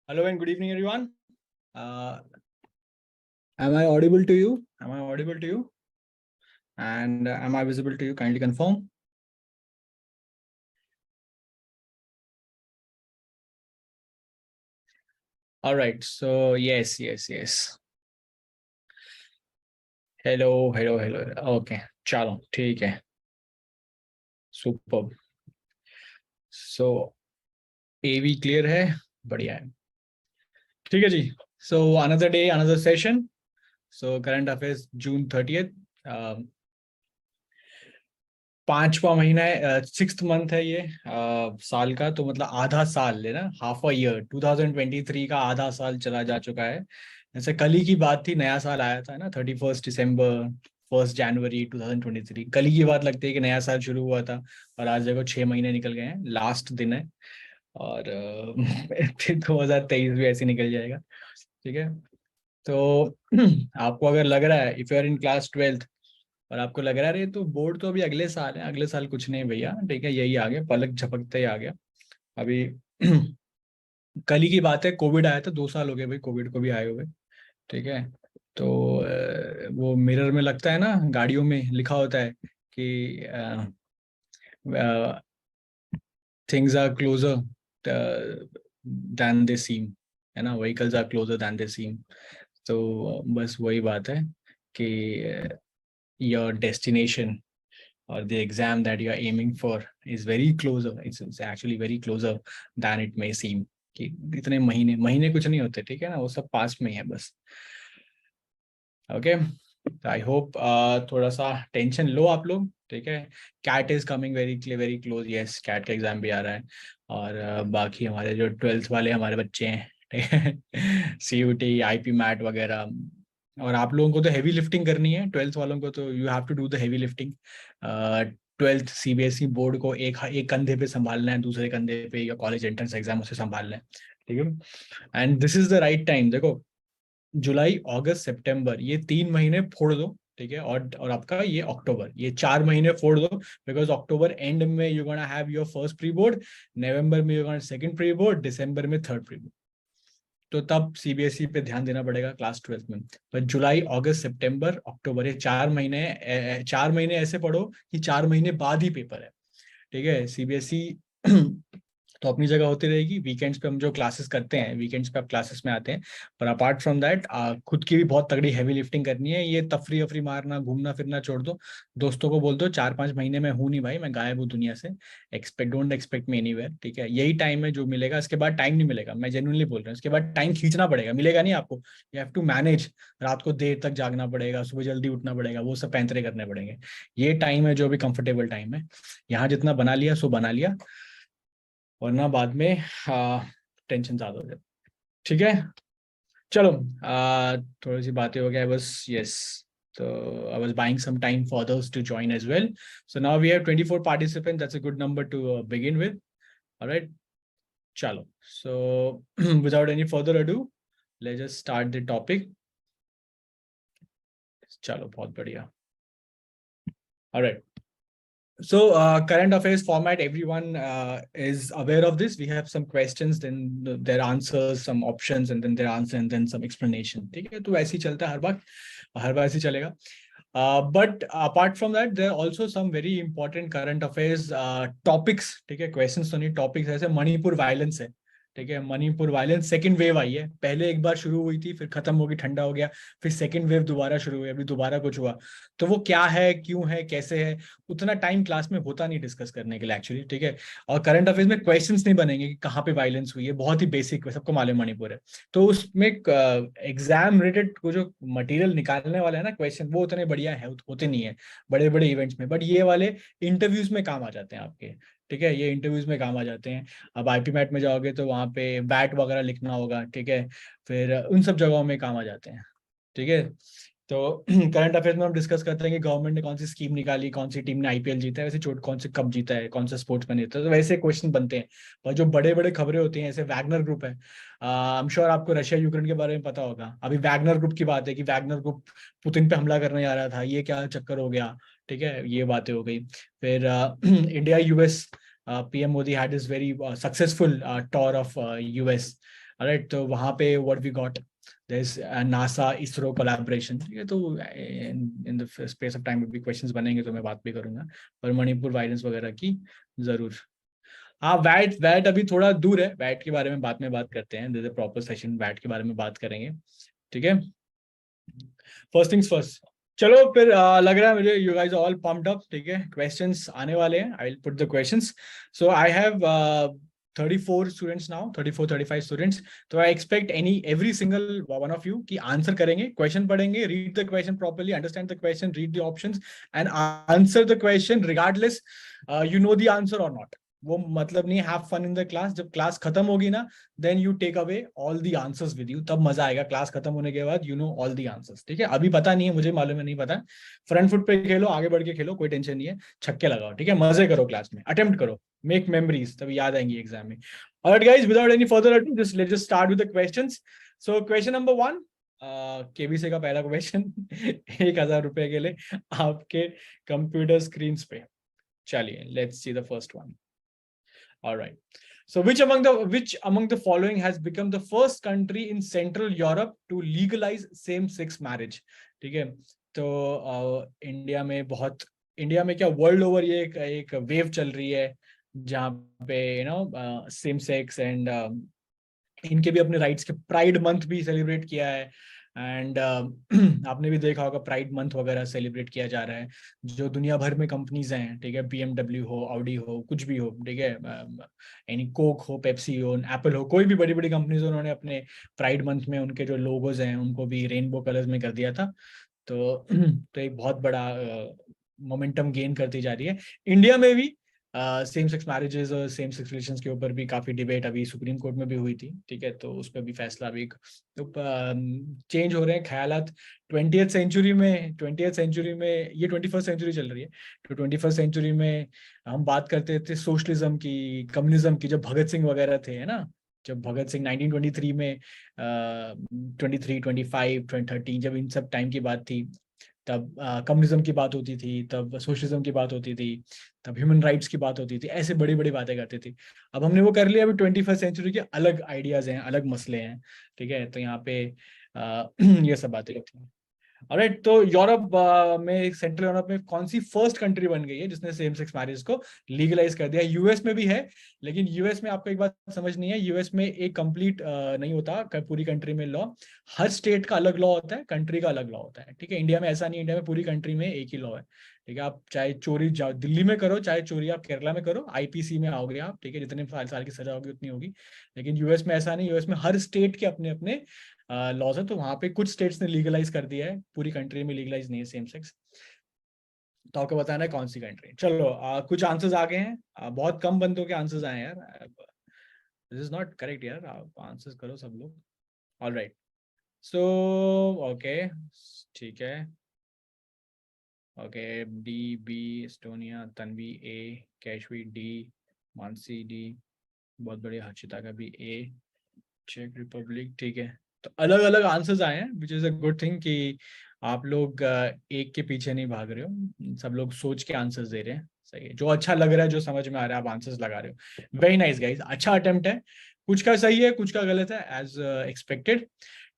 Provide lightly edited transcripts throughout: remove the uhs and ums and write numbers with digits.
Hello and good evening, everyone. Am I audible to you? Am I audible to you? And am I visible to you? Kindly confirm. All right. So yes. Hello. Okay. चलो ठीक है. Superb. So AV clear है. बढ़िया है. ठीक है जी. So another day, another session. So current affairs June 30th. 5वां महीना है, 6th मंथ है ये साल का. तो मतलब आधा साल है ना, हाफ अ ईयर. 2023 का आधा साल चला जा चुका है. जैसे कल ही की बात थी, नया साल आया था ना, 31 दिसंबर, 1 जनवरी 2023. कल ही की बात लगती है कि नया साल शुरू हुआ था. और आज देखो 6 महीने निकल गए हैं, लास्ट दिन है. और फिर 2023 भी ऐसे निकल जाएगा. ठीक है. तो आपको अगर लग रहा है, if you are in class 12th और आपको लग रहा है तो बोर्ड तो अभी अगले साल है, अगले साल कुछ नहीं भैया. ठीक है, यही आ गया, पलक झपकते ही आ गया अभी. कल ही की बात है, कोविड आया था. 2 साल हो गए भाई कोविड को भी आए हुए. ठीक है. तो वो मिरर में लगता है ना, गाड़ियों में लिखा होता है कि थिंग्स आर क्लोजर दैन दे सीम. है ना, व्हीकल्स आर क्लोजर दैन दे सीम. तो बस वही बात है कि your destination or the exam that you are aiming for is very closer. It's actually very closer than it may seem. कि इतने महीने महीने कुछ नहीं होते. ठीक है ना, वो सब पास में ही है बस. ओके. आई होप थोड़ा सा टेंशन लो आप लोग. ठीक है. CAT is coming very close. Yes, CAT का एग्जाम भी आ रहा है. और बाकी हमारे जो 12th वाले हमारे बच्चे हैं, ठीक है, CUT IP मैट वगैरह. और आप लोगों को तो हैवी लिफ्टिंग करनी है. 12th वालों को तो you have to do the heavy lifting. 12th CBSE board को एक एक कंधे पे संभालना है, दूसरे कंधे पे या कॉलेज एंट्रेंस एग्जाम उसे संभालना है. ठीक है. And this is the right time. देखो, जुलाई अगस्त सितंबर ये 3 महीने फोड़ दो. ठीक है. और आपका ये अक्टूबर, ये 4 महीने फोड़ दो. बिकॉज अक्टूबर एंड में you gonna have your first pre board, नवंबर में you gonna second pre board, दिसंबर में थर्ड प्री बोर्ड. तो तब CBSE पे ध्यान देना पड़ेगा क्लास 12th में. तो जुलाई अगस्त सितंबर अक्टूबर, ये 4 महीने. 4 महीने ऐसे पढ़ो कि 4 महीने बाद ही पेपर है. ठीक है. CBSE तो अपनी जगह होती रहेगी. वीकेंड्स पे हम जो क्लासेस करते हैं, वीकेंड्स पे आप क्लासेस में आते हैं. पर अपार्ट फ्रॉम दैट खुद की भी बहुत तगड़ी हैवी लिफ्टिंग करनी है. ये तफरी अफरी मारना, घूमना फिरना छोड़ दो. दोस्तों को बोल दो 4-5 महीने में हूँ नहीं भाई, मैं गायब हूँ दुनिया से. Don't expect me anywhere. ठीक है. यही टाइम है जो मिलेगा, इसके बाद टाइम नहीं मिलेगा. मैं जेन्युइनली बोल रहा हूँ, इसके बाद टाइम खींचना पड़ेगा, मिलेगा नहीं आपको. You have to manage. रात को देर तक जागना पड़ेगा, सुबह जल्दी उठना पड़ेगा, वो सब पैंतरे करने पड़ेंगे. ये टाइम है जो भी कंफर्टेबल टाइम है. यहाँ जितना बना लिया सो बना लिया, वरना बाद में टेंशन ज्यादा हो जाए. ठीक है. चलो, थोड़ी सी बातें हो गया बस. Yes. So I was buying some time for others to join as well. So now we have 24 participants. That's a good number to begin with. All right. Chalo. So without any further ado, let's just start the topic. Chalo, बहुत बढ़िया. All right. So current affairs format, everyone is aware of this. We have some questions, then their answers, some options, and then their answer, and then some explanation. ठीक है. तो ऐसे ही चलता है हर बार ऐसे ही चलेगा. But apart from that, there are also some very important current affairs topics. ठीक है. Questions तो नहीं, topics. ऐसे मणिपुर वायलेंस है. ठीक है. मणिपुर वायलेंस सेकंड वेव आई है. पहले एक बार शुरू हुई थी, फिर खत्म हो गई, ठंडा हो गया, फिर सेकंड वेव दोबारा शुरू हुई, अभी दोबारा कुछ हुआ. तो वो क्या है, क्यों है, कैसे है, उतना टाइम क्लास में होता नहीं डिस्कस करने के लिए एक्चुअली. ठीक है. और करंट अफेयर्स में क्वेश्चंस नहीं बनेंगे कि कहाँ पे वायलेंस हुई है, बहुत ही बेसिक, सबको मालूम मणिपुर है. तो उसमें एग्जाम रिलेटेड को जो मटेरियल निकालने वाला है ना क्वेश्चन, वो उतने बढ़िया है होते नहीं है बड़े बड़े इवेंट्स में. बट ये वाले इंटरव्यूज में काम आ जाते हैं आपके. ठीक है. ये इंटरव्यूज में काम आ जाते हैं. अब IP मैट में जाओगे तो वहाँ पे बैट वगैरह लिखना होगा. ठीक है. फिर उन सब जगहों में काम आ जाते हैं. ठीक है. तो करंट अफेयर्स में हम डिस्कस करते हैं कि गवर्नमेंट ने कौन सी स्कीम निकाली, कौन सी टीम ने IPL जीता है, वैसे चोट कौन से कप जीता है, कौन सा स्पोर्ट्समैन जीता है. तो वैसे क्वेश्चन बनते हैं. और जो बड़े बड़े खबरें होती हैं, जैसे वैगनर ग्रुप है, आई एम श्योर आपको रशिया यूक्रेन के बारे में पता होगा. अभी वैगनर ग्रुप की बात है कि वैगनर ग्रुप पुतिन पे हमला करने जा रहा था, ये क्या चक्कर हो गया. ठीक है. ये बातें हो गई. फिर India US PM Modi had this very successful tour of US. Right, तो वहाँ पे what we got, there is NASA ISRO collaboration, ठीक है। तो in the space of time भी क्वेश्चंस बनेंगे तो मैं बात भी करूंगा, पर मणिपुर वायलेंस वगैरह की जरूर। हाँ, वैट वैट अभी थोड़ा दूर है, वैट के बारे में बाद में बात करते हैं, there is a proper session VAT के बारे में बात करेंगे, ठीक है। फर्स्ट थिंग्स फर्स्ट, चलो फिर लग रहा है मुझे you guys all pumped up, ठीक है। क्वेश्चंस आने वाले हैं, I will put the questions. So I have 34 students now, 34 35 students. तो I expect every single one of you की आंसर करेंगे, क्वेश्चन पढ़ेंगे, read the question properly, understand the question, read the options and answer the question regardless you know the answer और not. वो मतलब नहीं have fun in the class, जब class खत्म होगी ना, then you take away all the answers with you, तब मजा आएगा क्लास खत्म होने के बाद, you know all the answers, ठीक है। अभी पता नहीं है, मुझे मालूम है नहीं पता, फ्रंट फुट पे खेलो, आगे बढ़ के खेलो, कोई टेंशन नहीं है, छक्के लगाओ, ठीक है, मजे करो क्लास में, अटेम्प्ट करो, मेक मेमोरीज, तभी याद आएंगी एग्जाम में। Alright guys, without any further ado, let's just start with the questions. So question number 1, KBC का पहला क्वेश्चन 1000 रुपए के लिए आपके कंप्यूटर स्क्रीन पे। चलिए, let's see the first one. All right. So which among the following has become the first country in Central Europe to legalize same-sex marriage? ठीक है, तो इंडिया में क्या वर्ल्ड ओवर ये एक वेव चल रही है, जहाँ पे सेम सेक्स एंड इनके भी अपने राइट्स के प्राइड मंथ भी सेलिब्रेट किया है। एंड आपने भी देखा होगा प्राइड मंथ वगैरह सेलिब्रेट किया जा रहा है, जो दुनिया भर में कंपनीज हैं, ठीक है, BMW हो, ऑडी हो, कुछ भी हो, ठीक है, यानी कोक हो, पेप्सी हो, एप्पल हो, कोई भी बड़ी बड़ी कंपनीज, उन्होंने अपने प्राइड मंथ में उनके जो लोगोज हैं उनको भी रेनबो कलर्स में कर दिया था। तो तो एक बहुत बड़ा मोमेंटम गेन करती जा रही है। इंडिया में भी सेम सेक्स मैरिजेस और सेम सेक्स रिलेशंस के ऊपर भी काफी डिबेट अभी सुप्रीम कोर्ट में भी हुई थी, ठीक है, तो उस पर भी फैसला अभी तो चेंज हो रहे हैं ख्यालात। 20th सेंचुरी में ये 21st सेंचुरी चल रही है, तो 21st सेंचुरी में हम बात करते थे सोशलिज्म की, कम्युनिज्म की, जब भगत सिंह वगैरह थे, है ना, जब भगत सिंह 1923 में 23 25 13, जब इन सब टाइम की बात थी, तब कम्युनिज्म की बात होती थी, तब सोशलिज्म की बात होती थी, तब ह्यूमन राइट्स की बात होती थी, ऐसे बड़ी बड़ी बातें करती थी। अब हमने वो कर लिया, अभी 21st सेंचुरी के अलग आइडियाज हैं, अलग मसले हैं, ठीक है, तो यहाँ पे ये सब बातें होती हैं। ऑलराइट, तो यूरोप में, सेंट्रल यूरोप में कौन सी फर्स्ट कंट्री बन गई है जिसने सेम सेक्स मैरिज को लीगलाइज कर दिया? यूएस में भी है, लेकिन यूएस में आपको एक बात समझनी है, यूएस में एक कंप्लीट नहीं होता पूरी कंट्री में लॉ, हर स्टेट का अलग लॉ होता है, कंट्री का अलग लॉ होता है, ठीक है। इंडिया में ऐसा नहीं, इंडिया में पूरी कंट्री में एक ही लॉ है, ठीक है। आप चाहे चोरी दिल्ली में करो, चाहे चोरी आप केरला में करो, आईपीसी में आओगे आप, ठीक है, जितने साल की सजा होगी उतनी होगी। लेकिन यूएस में ऐसा नहीं, यूएस में हर स्टेट के अपने अपने लॉज है, तो वहां पे कुछ स्टेट्स ने लीगलाइज कर दिया है, पूरी कंट्री में लीगलाइज नहीं है सेम सेक्स। तो आपको बताना है कौन सी कंट्री। चलो कुछ आंसर्स आ गए हैं, बहुत कम बंदों के आंसर्स आए हैं यार, दिस इज नॉट करेक्ट यार, आप आंसर्स करो सब लोग। ऑल राइट, सो ओके, ठीक है, okay, D B, Estonia, Tanvi A, Kashvi D, Manasi D, बहुत बढ़िया, हर्षिता का भी ए, चेक रिपब्लिक, ठीक है। तो अलग अलग आंसर्स आए हैं, which is a good thing कि आप लोग एक के पीछे नहीं भाग रहे हो, सब लोग सोच के आंसर्स दे रहे हैं, सही है, जो अच्छा लग रहा है, जो समझ में आ रहा है, आप आंसर्स लगा रहे हो, वेरी नाइस गाइस, अच्छा अटेम्प्ट है, कुछ का सही है, कुछ का गलत है, एज एक्सपेक्टेड,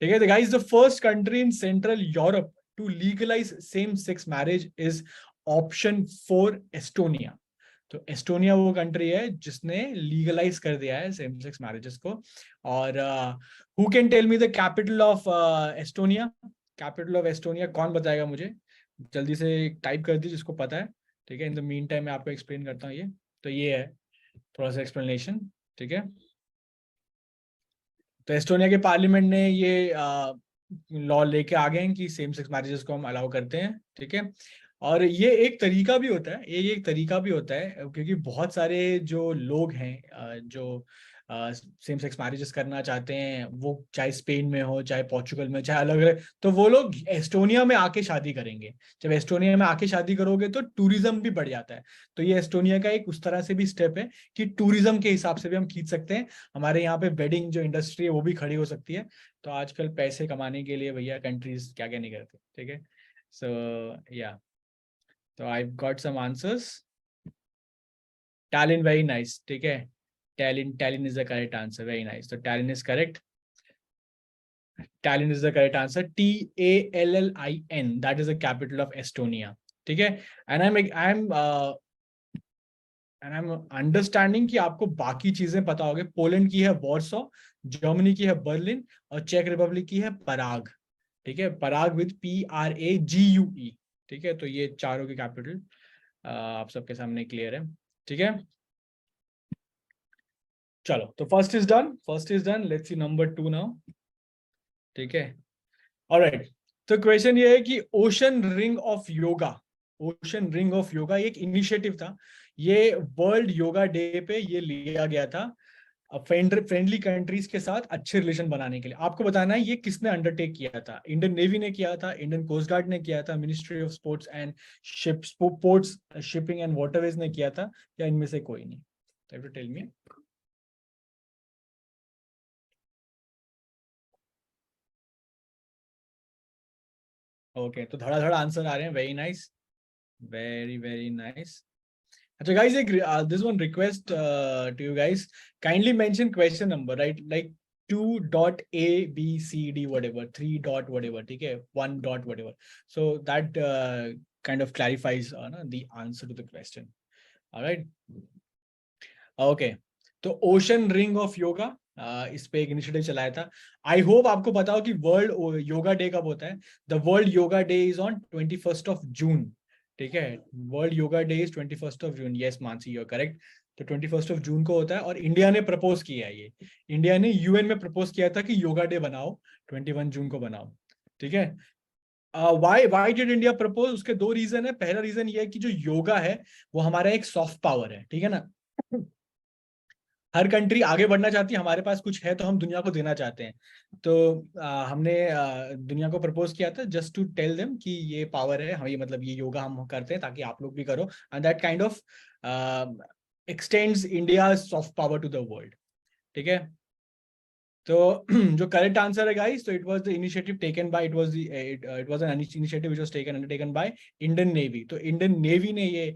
ठीक है। Guys, the first country in central Europe to legalise same sex marriage is option 4, Estonia. तो एस्टोनिया वो कंट्री है जिसने लीगलाइज कर दिया है सेम सेक्स मैरिजेस को। और who can tell me the capital of Estonia? Capital of Estonia कौन बताएगा मुझे? जल्दी से टाइप कर दीजिए जिसको पता है, ठीक है। इन द मीन टाइम मैं आपको एक्सप्लेन करता हूँ, ये है थोड़ा सा एक्सप्लेनेशन, ठीक है। तो एस्टोनिया के पार्लियामेंट ने ये लॉ लेके आ गए हैं कि सेम सेक्स मैरिजेस को हम अलाउ करते हैं, ठीक है। और ये एक तरीका भी होता है, ये एक तरीका भी होता है, क्योंकि बहुत सारे जो लोग हैं जो सेम सेक्स मैरिजेस करना चाहते हैं, वो चाहे स्पेन में हो, चाहे पोर्चुगल में, चाहे अलग अलग, तो वो लोग एस्टोनिया में आके शादी करेंगे। जब एस्टोनिया में आके शादी करोगे तो टूरिज्म भी बढ़ जाता है। तो ये एस्टोनिया का एक उस तरह से भी स्टेप है कि टूरिज्म के हिसाब से भी हम खींच सकते हैं, हमारे यहाँ पे वेडिंग जो इंडस्ट्री है वो भी खड़ी हो सकती है। तो आजकल पैसे कमाने के लिए भैया कंट्रीज क्या क्या नहीं करते, ठीक है। सो या, तो I got some answers. Tallinn, very nice, ठीक है, Tallinn, Tallinn is the correct answer, very nice, तो Tallinn is correct. Tallinn is the correct answer. TALLIN, that is the capital of Estonia. ठीक है. And I am understanding कि आपको बाकी चीजें पता होगी. पोलैंड की है वॉर्सो, जर्मनी की है बर्लिन, और चेक रिपब्लिक की है पराग. ठीक है, पराग विद PRAGUE. ठीक है, तो ये चारों की कैपिटल आप सबके सामने क्लियर है. ठीक है, चलो तो first is done, first is done. Let's see number 2 now. ठीक है, ऑलराइट. तो क्वेश्चन ये है कि ocean ring of yoga, ocean ring of yoga एक इनिशिएटिव था. ये वर्ल्ड योगा डे पे ये लिया गया था फ्रेंडली कंट्रीज के साथ अच्छे रिलेशन बनाने के लिए. आपको बताना है ये किसने अंडरटेक किया था. इंडियन नेवी ने किया था, इंडियन कोस्ट गार्ड ने किया था, ministry of sports and ports shipping and waterways ने किया था, या इनमें से कोई नहीं. तो टेल मी. ओके, तो धड़ा धड़ा आंसर आ रहे हैं. Very nice, very very nice. अच्छा guys, एक this one request to you guys, kindly mention question number, right? Like 2.ABCD whatever, 3 dot whatever. ठीक है, 1 dot whatever. So that kind of clarifies the answer to the question. All right. Okay. तो ocean ring of yoga इस पे एक initiative चलाया था. I hope आपको पता हो कि वर्ल्ड योगा डे कब होता है. The world yoga day is on 21 June. ठीक है, world yoga day is 21 June. Yes Mansi, you are correct. तो 21 जून को होता है, और इंडिया ने प्रपोज किया है ये. इंडिया ने UN में प्रपोज किया था कि योगा डे बनाओ, 21 जून को बनाओ. ठीक है. Why did India propose? उसके दो रीजन है. पहला रीजन ये है कि जो योगा है वो हमारा एक सॉफ्ट पावर है. ठीक है ना. हर कंट्री आगे बढ़ना चाहती है, हमारे पास कुछ है तो हम दुनिया को देना चाहते हैं. तो हमने दुनिया को प्रपोज किया था जस्ट टू टेल देम कि ये पावर है हमें, मतलब ये योगा हम करते हैं ताकि आप लोग भी करो. And that kind of extends India soft power to the world. ठीक है. तो जो करेक्ट आंसर है गाइस, तो it was the initiative taken by, it was an initiative which was taken undertaken by Indian navy. तो Indian navy ने ये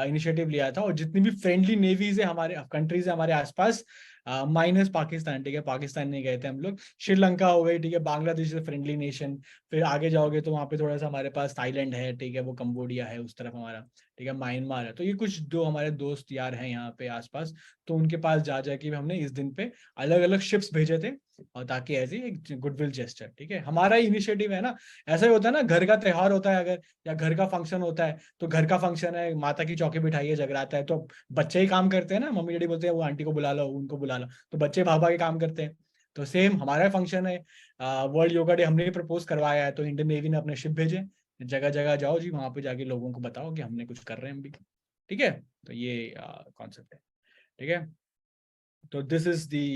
initiative लिया था. और जितनी भी फ्रेंडली नेवीज है हमारे कंट्रीज है हमारे आसपास, माइनस पाकिस्तान. ठीक है, पाकिस्तान नहीं गए थे हम लोग. श्रीलंका हो गई, ठीक है, बांग्लादेश इज फ्रेंडली नेशन. फिर आगे जाओगे तो वहाँ पे थोड़ा सा हमारे पास थाईलैंड है, ठीक है, वो कंबोडिया है उस तरफ हमारा. ठीक है, म्यांमार है. तो ये कुछ दो हमारे दोस्त यार हैं यहाँ पे आसपास, तो उनके पास जा जाके हमने इस दिन पे अलग अलग शिप्स भेजे थे, और ताकि ऐसे एक गुडविल जेस्चर. ठीक है, हमारा इनिशिएटिव है ना. ऐसा ही होता है ना, घर का त्योहार होता है अगर, या घर का फंक्शन होता है, तो घर का फंक्शन है, माता की चौकी बिठाई है, जगराता है, तो बच्चे ही काम करते हैं ना. मम्मी डैडी बोलते हैं वो आंटी को बुला लो, उनको बुला लो, तो बच्चे भाभा के काम करते हैं. तो सेम हमारा फंक्शन है, वर्ल्ड योगा डे हमने प्रपोज करवाया है, तो इंडियन नेवी ने अपने शिप भेजे. जगह जगह जाओ जी, वहां पे जाके लोगों को बताओ कि हमने कुछ कर रहे हैं हम भी. ठीक है, तो ये कॉन्सेप्ट है. ठीक है, तो दिस इज दी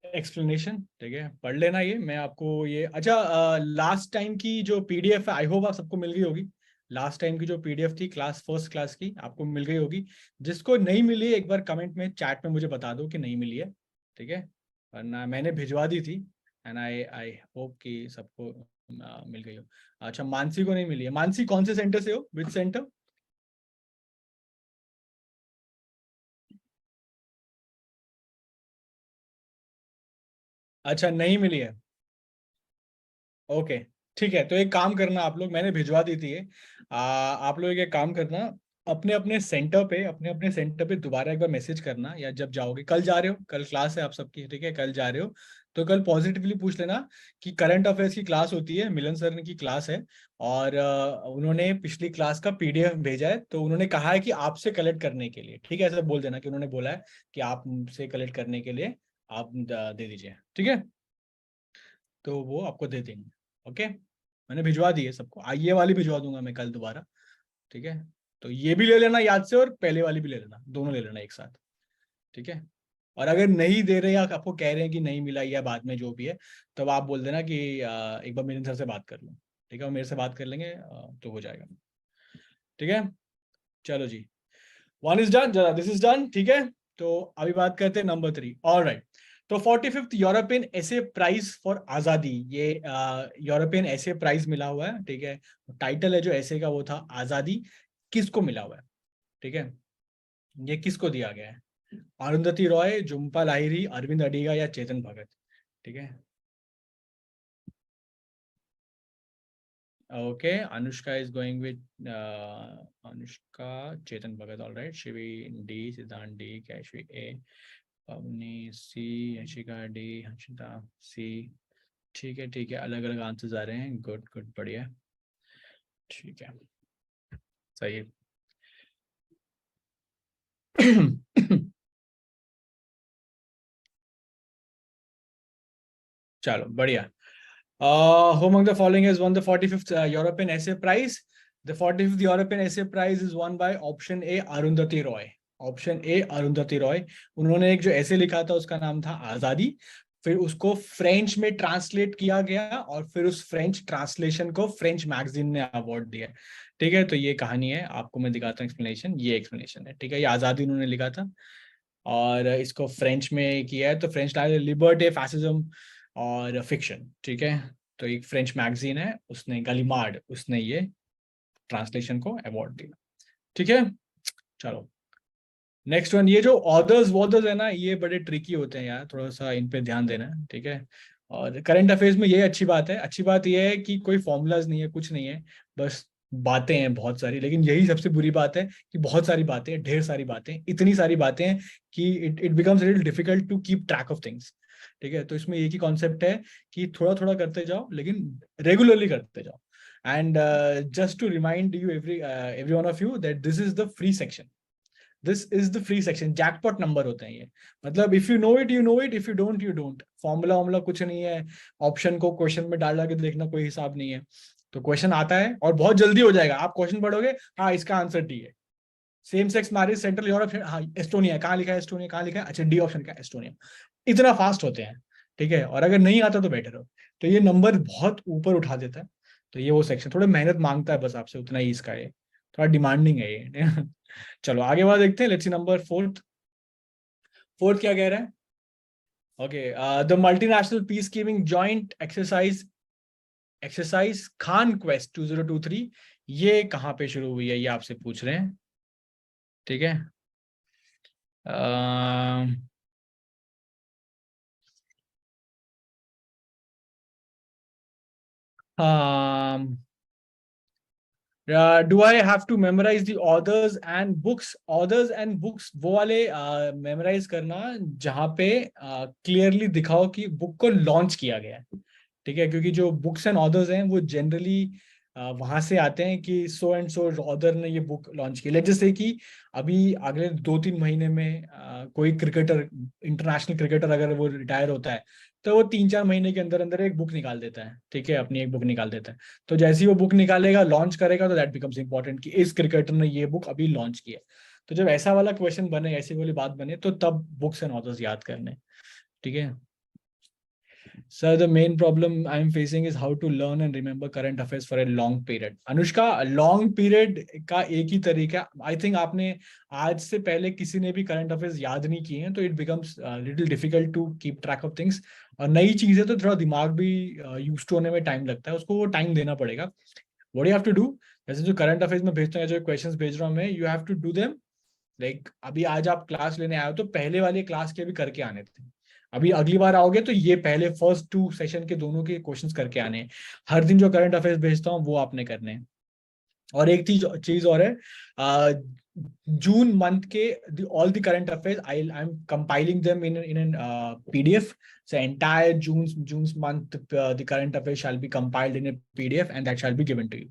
एक्सप्लेनेशन. ठीक है, पढ़ लेना ये. मैं आपको ये, अच्छा, लास्ट टाइम की जो PDF है, आई होप आप सबको मिल गई होगी. लास्ट टाइम की जो PDF थी क्लास फर्स्ट क्लास की, आपको मिल गई होगी. जिसको नहीं मिली एक बार कमेंट में, चैट में मुझे बता दो कि नहीं मिली है. ठीक है, वरना मैंने भिजवा दी थी. एंड आई आई होप कि सबको मिल गई हो. अच्छा, मानसी को नहीं मिली है. मानसी कौन से सेंटर से हो, विच सेंटर? अच्छा, नहीं मिली है. ओके, ठीक है. तो एक काम करना आप लोग, मैंने भिजवा दी थी ये. आप लोग एक काम करना, अपने अपने सेंटर पे दोबारा एक बार मैसेज करना, या जब जाओगे, कल जा रहे हो, कल क्लास है आप सबकी, ठीक है, कल जा रहे हो, तो कल पॉजिटिवली पूछ लेना कि करंट अफेयर्स की क्लास होती है, मिलन सर की क्लास है, और उन्होंने पिछली क्लास का PDF भेजा है, तो उन्होंने कहा है कि आपसे कलेक्ट करने के लिए. ठीक है, ऐसा बोल देना कि उन्होंने बोला है कि आपसे कलेक्ट करने के लिए आप दे दीजिए. ठीक है, तो वो आपको दे देंगे. ओके, मैंने भिजवा दी है सबको. ये वाली भिजवा दूंगा मैं कल दोबारा. ठीक है, तो ये भी ले लेना याद से, और पहले वाली भी ले लेना, दोनों ले लेना एक साथ. ठीक है, और अगर नहीं दे रहे, या आपको कह रहे हैं कि नहीं मिला, या बाद में जो भी है, तब आप बोल देना कि एक बार मेरे सर से बात कर लो. ठीक है, वो मेरे से बात कर लेंगे, तो हो जाएगा. ठीक है, चलो जी, one is done, this is done. ठीक है, तो अभी बात करते हैं नंबर 3. ऑलराइट. तो 45th यूरोपियन ऐसे प्राइज फॉर आजादी, ये यूरोपियन ऐसे प्राइज मिला हुआ है. ठीक है, टाइटल है जो ऐसे का वो था आजादी. किसको मिला हुआ है? ठीक है, ये किसको दिया गया है? अरुंधति रॉय, झुम्पा लाहिरी, अरविंद अडिगा, या चेतन भगत? ठीक है, Okay, Anushka is going with Anushka, Chetan Bhagat, all right. Shivi D, Siddhant D, Kashvi A, Pavni C, Yashika D, Hashita C. ठीक है, अलग अलग आंसर्स आ रहे हैं. गुड गुड, बढ़िया. ठीक है, सही है. चलो बढ़िया. Who among the following has won the 45th European Essay Prize? The 45th European Essay Prize is won by option A, Arundhati Roy. Option A, Arundhati Roy. उन्होंने एक जो ऐसे लिखा था उसका नाम था आजादी. फिर उसको फ्रेंच में ट्रांसलेट किया गया और फिर उस फ्रेंच ट्रांसलेशन को फ्रेंच मैगजीन ने अवार्ड दिया. ठीक है, तो ये कहानी है. आपको मैं दिखाता हूँ एक्सप्लेनेशन. ये एक्सप्लेनेशन है. ठीक है, ये आजादी उन्होंने लिखा था और इसको फ्रेंच में किया है. तो फ्रेंच लिबर्टी, फैसिज्म और फिक्शन. ठीक है, तो एक फ्रेंच मैगजीन है, उसने गलिमार्ड, उसने ये ट्रांसलेशन को अवार्ड दिया. ठीक है, चलो नेक्स्ट वन. ये जो ऑदर्स वॉदर्स है ना, ये बड़े ट्रिकी होते हैं यार, थोड़ा सा इन पे ध्यान देना. ठीक है, और करंट अफेयर्स में ये अच्छी बात है. अच्छी बात ये है कि कोई फॉर्मूलाज नहीं है, कुछ नहीं है, बस बातें हैं बहुत सारी. लेकिन यही सबसे बुरी बात है कि बहुत सारी बातें, ढेर सारी बातें, इतनी सारी बातें हैं कि it becomes little difficult to keep track of things. ठीक है, तो इसमें एक ही कॉन्सेप्ट है कि थोड़ा थोड़ा करते जाओ लेकिन रेगुलरली करते जाओ. And just to remind you every one of you that this is the free section. This is the free section. Jackpot number होते हैं ये. मतलब if you know it you know it, if you don't you don't. Formula वॉर्मूला कुछ नहीं है. Option को question में डाल के देखना कोई हिसाब नहीं है. तो क्वेश्चन आता है और बहुत जल्दी हो जाएगा. आप क्वेश्चन पढ़ोगे, हाँ इसका आंसर डी है. Same sex marriage central Europe, हाँ एस्टोनिया. कहाँ लिखा है एस्टोनिया, कहाँ लिखा है, अच्छा डी ऑप्शन का एस्टोनिया. इतना फास्ट होते हैं. ठीक है, और अगर नहीं आता तो बेटर हो. तो ये नंबर बहुत ऊपर उठा देता है. तो ये वो सेक्शन थोड़ा मेहनत मांगता है बस आपसे, उतना ही इसका है. थोड़ा डिमांडिंग है ये. चलो आगे बात देखते हैं. Let's see number fourth. Fourth क्या कह रहा है? Okay, the multinational peace keeping joint exercise Khaan Quest 2023, ये कहाँ पे शुरू हुई है, ये आपसे पूछ रहे हैं. ठीक है, do I have to memorise the authors and books? Authors and books वो वाले मेमोराइज करना जहाँ पे क्लियरली दिखाओ कि बुक को लॉन्च किया गया है. ठीक है, क्योंकि जो बुक्स एंड ऑथर्स हैं वो जनरली वहां से आते हैं कि सो एंड सो ऑथर ने ये बुक लॉन्च की. जैसे कि अभी अगले 2-3 महीने में कोई क्रिकेटर, इंटरनेशनल क्रिकेटर अगर वो रिटायर होता है तो वो 3-4 महीने के अंदर अंदर एक बुक निकाल देता है. ठीक है, अपनी एक बुक निकाल देता है. तो जैसे ही वो बुक निकालेगा, लॉन्च करेगा, तो दैट बिकम्स इंपॉर्टेंट कि इस क्रिकेटर ने ये बुक अभी लॉन्च किया. तो जब ऐसा वाला क्वेश्चन बने, ऐसी वाली बात बने, तो तब बुक्स एंड ऑथर्स याद करने. ठीक है. Sir, the main problem I am facing is how to learn and remember current affairs for a long period. Anushka, long period का एक ही तरीका, आई थिंक आपने आज से पहले किसी ने भी करंट अफेयर्स याद नहीं किए हैं, तो it becomes little difficult to keep track of things. और नई चीज है तो थोड़ा दिमाग भी यूज टू होने में टाइम लगता है, उसको वो टाइम देना पड़ेगा. What you have to do, जैसे जो करंट अफेयर्स में भेजता हूँ, जो क्वेश्चंस भेज रहा हूँ मैं, you have to do them like अभी आज आप क्लास लेने आए हो तो पहले वाले क्लास के भी करके आने थे. अभी अगली बार आओगे तो ये पहले फर्स्ट 2 सेशन के दोनों के क्वेश्चंस करके आने हैं. हर दिन जो करंट अफेयर्स भेजता हूँ वो आपने करने हैं. और एक चीज और है, जून मंथ के all the current affairs I am compiling them in PDF. So entire June's month, the current affairs shall be compiled in a PDF and that shall be given to you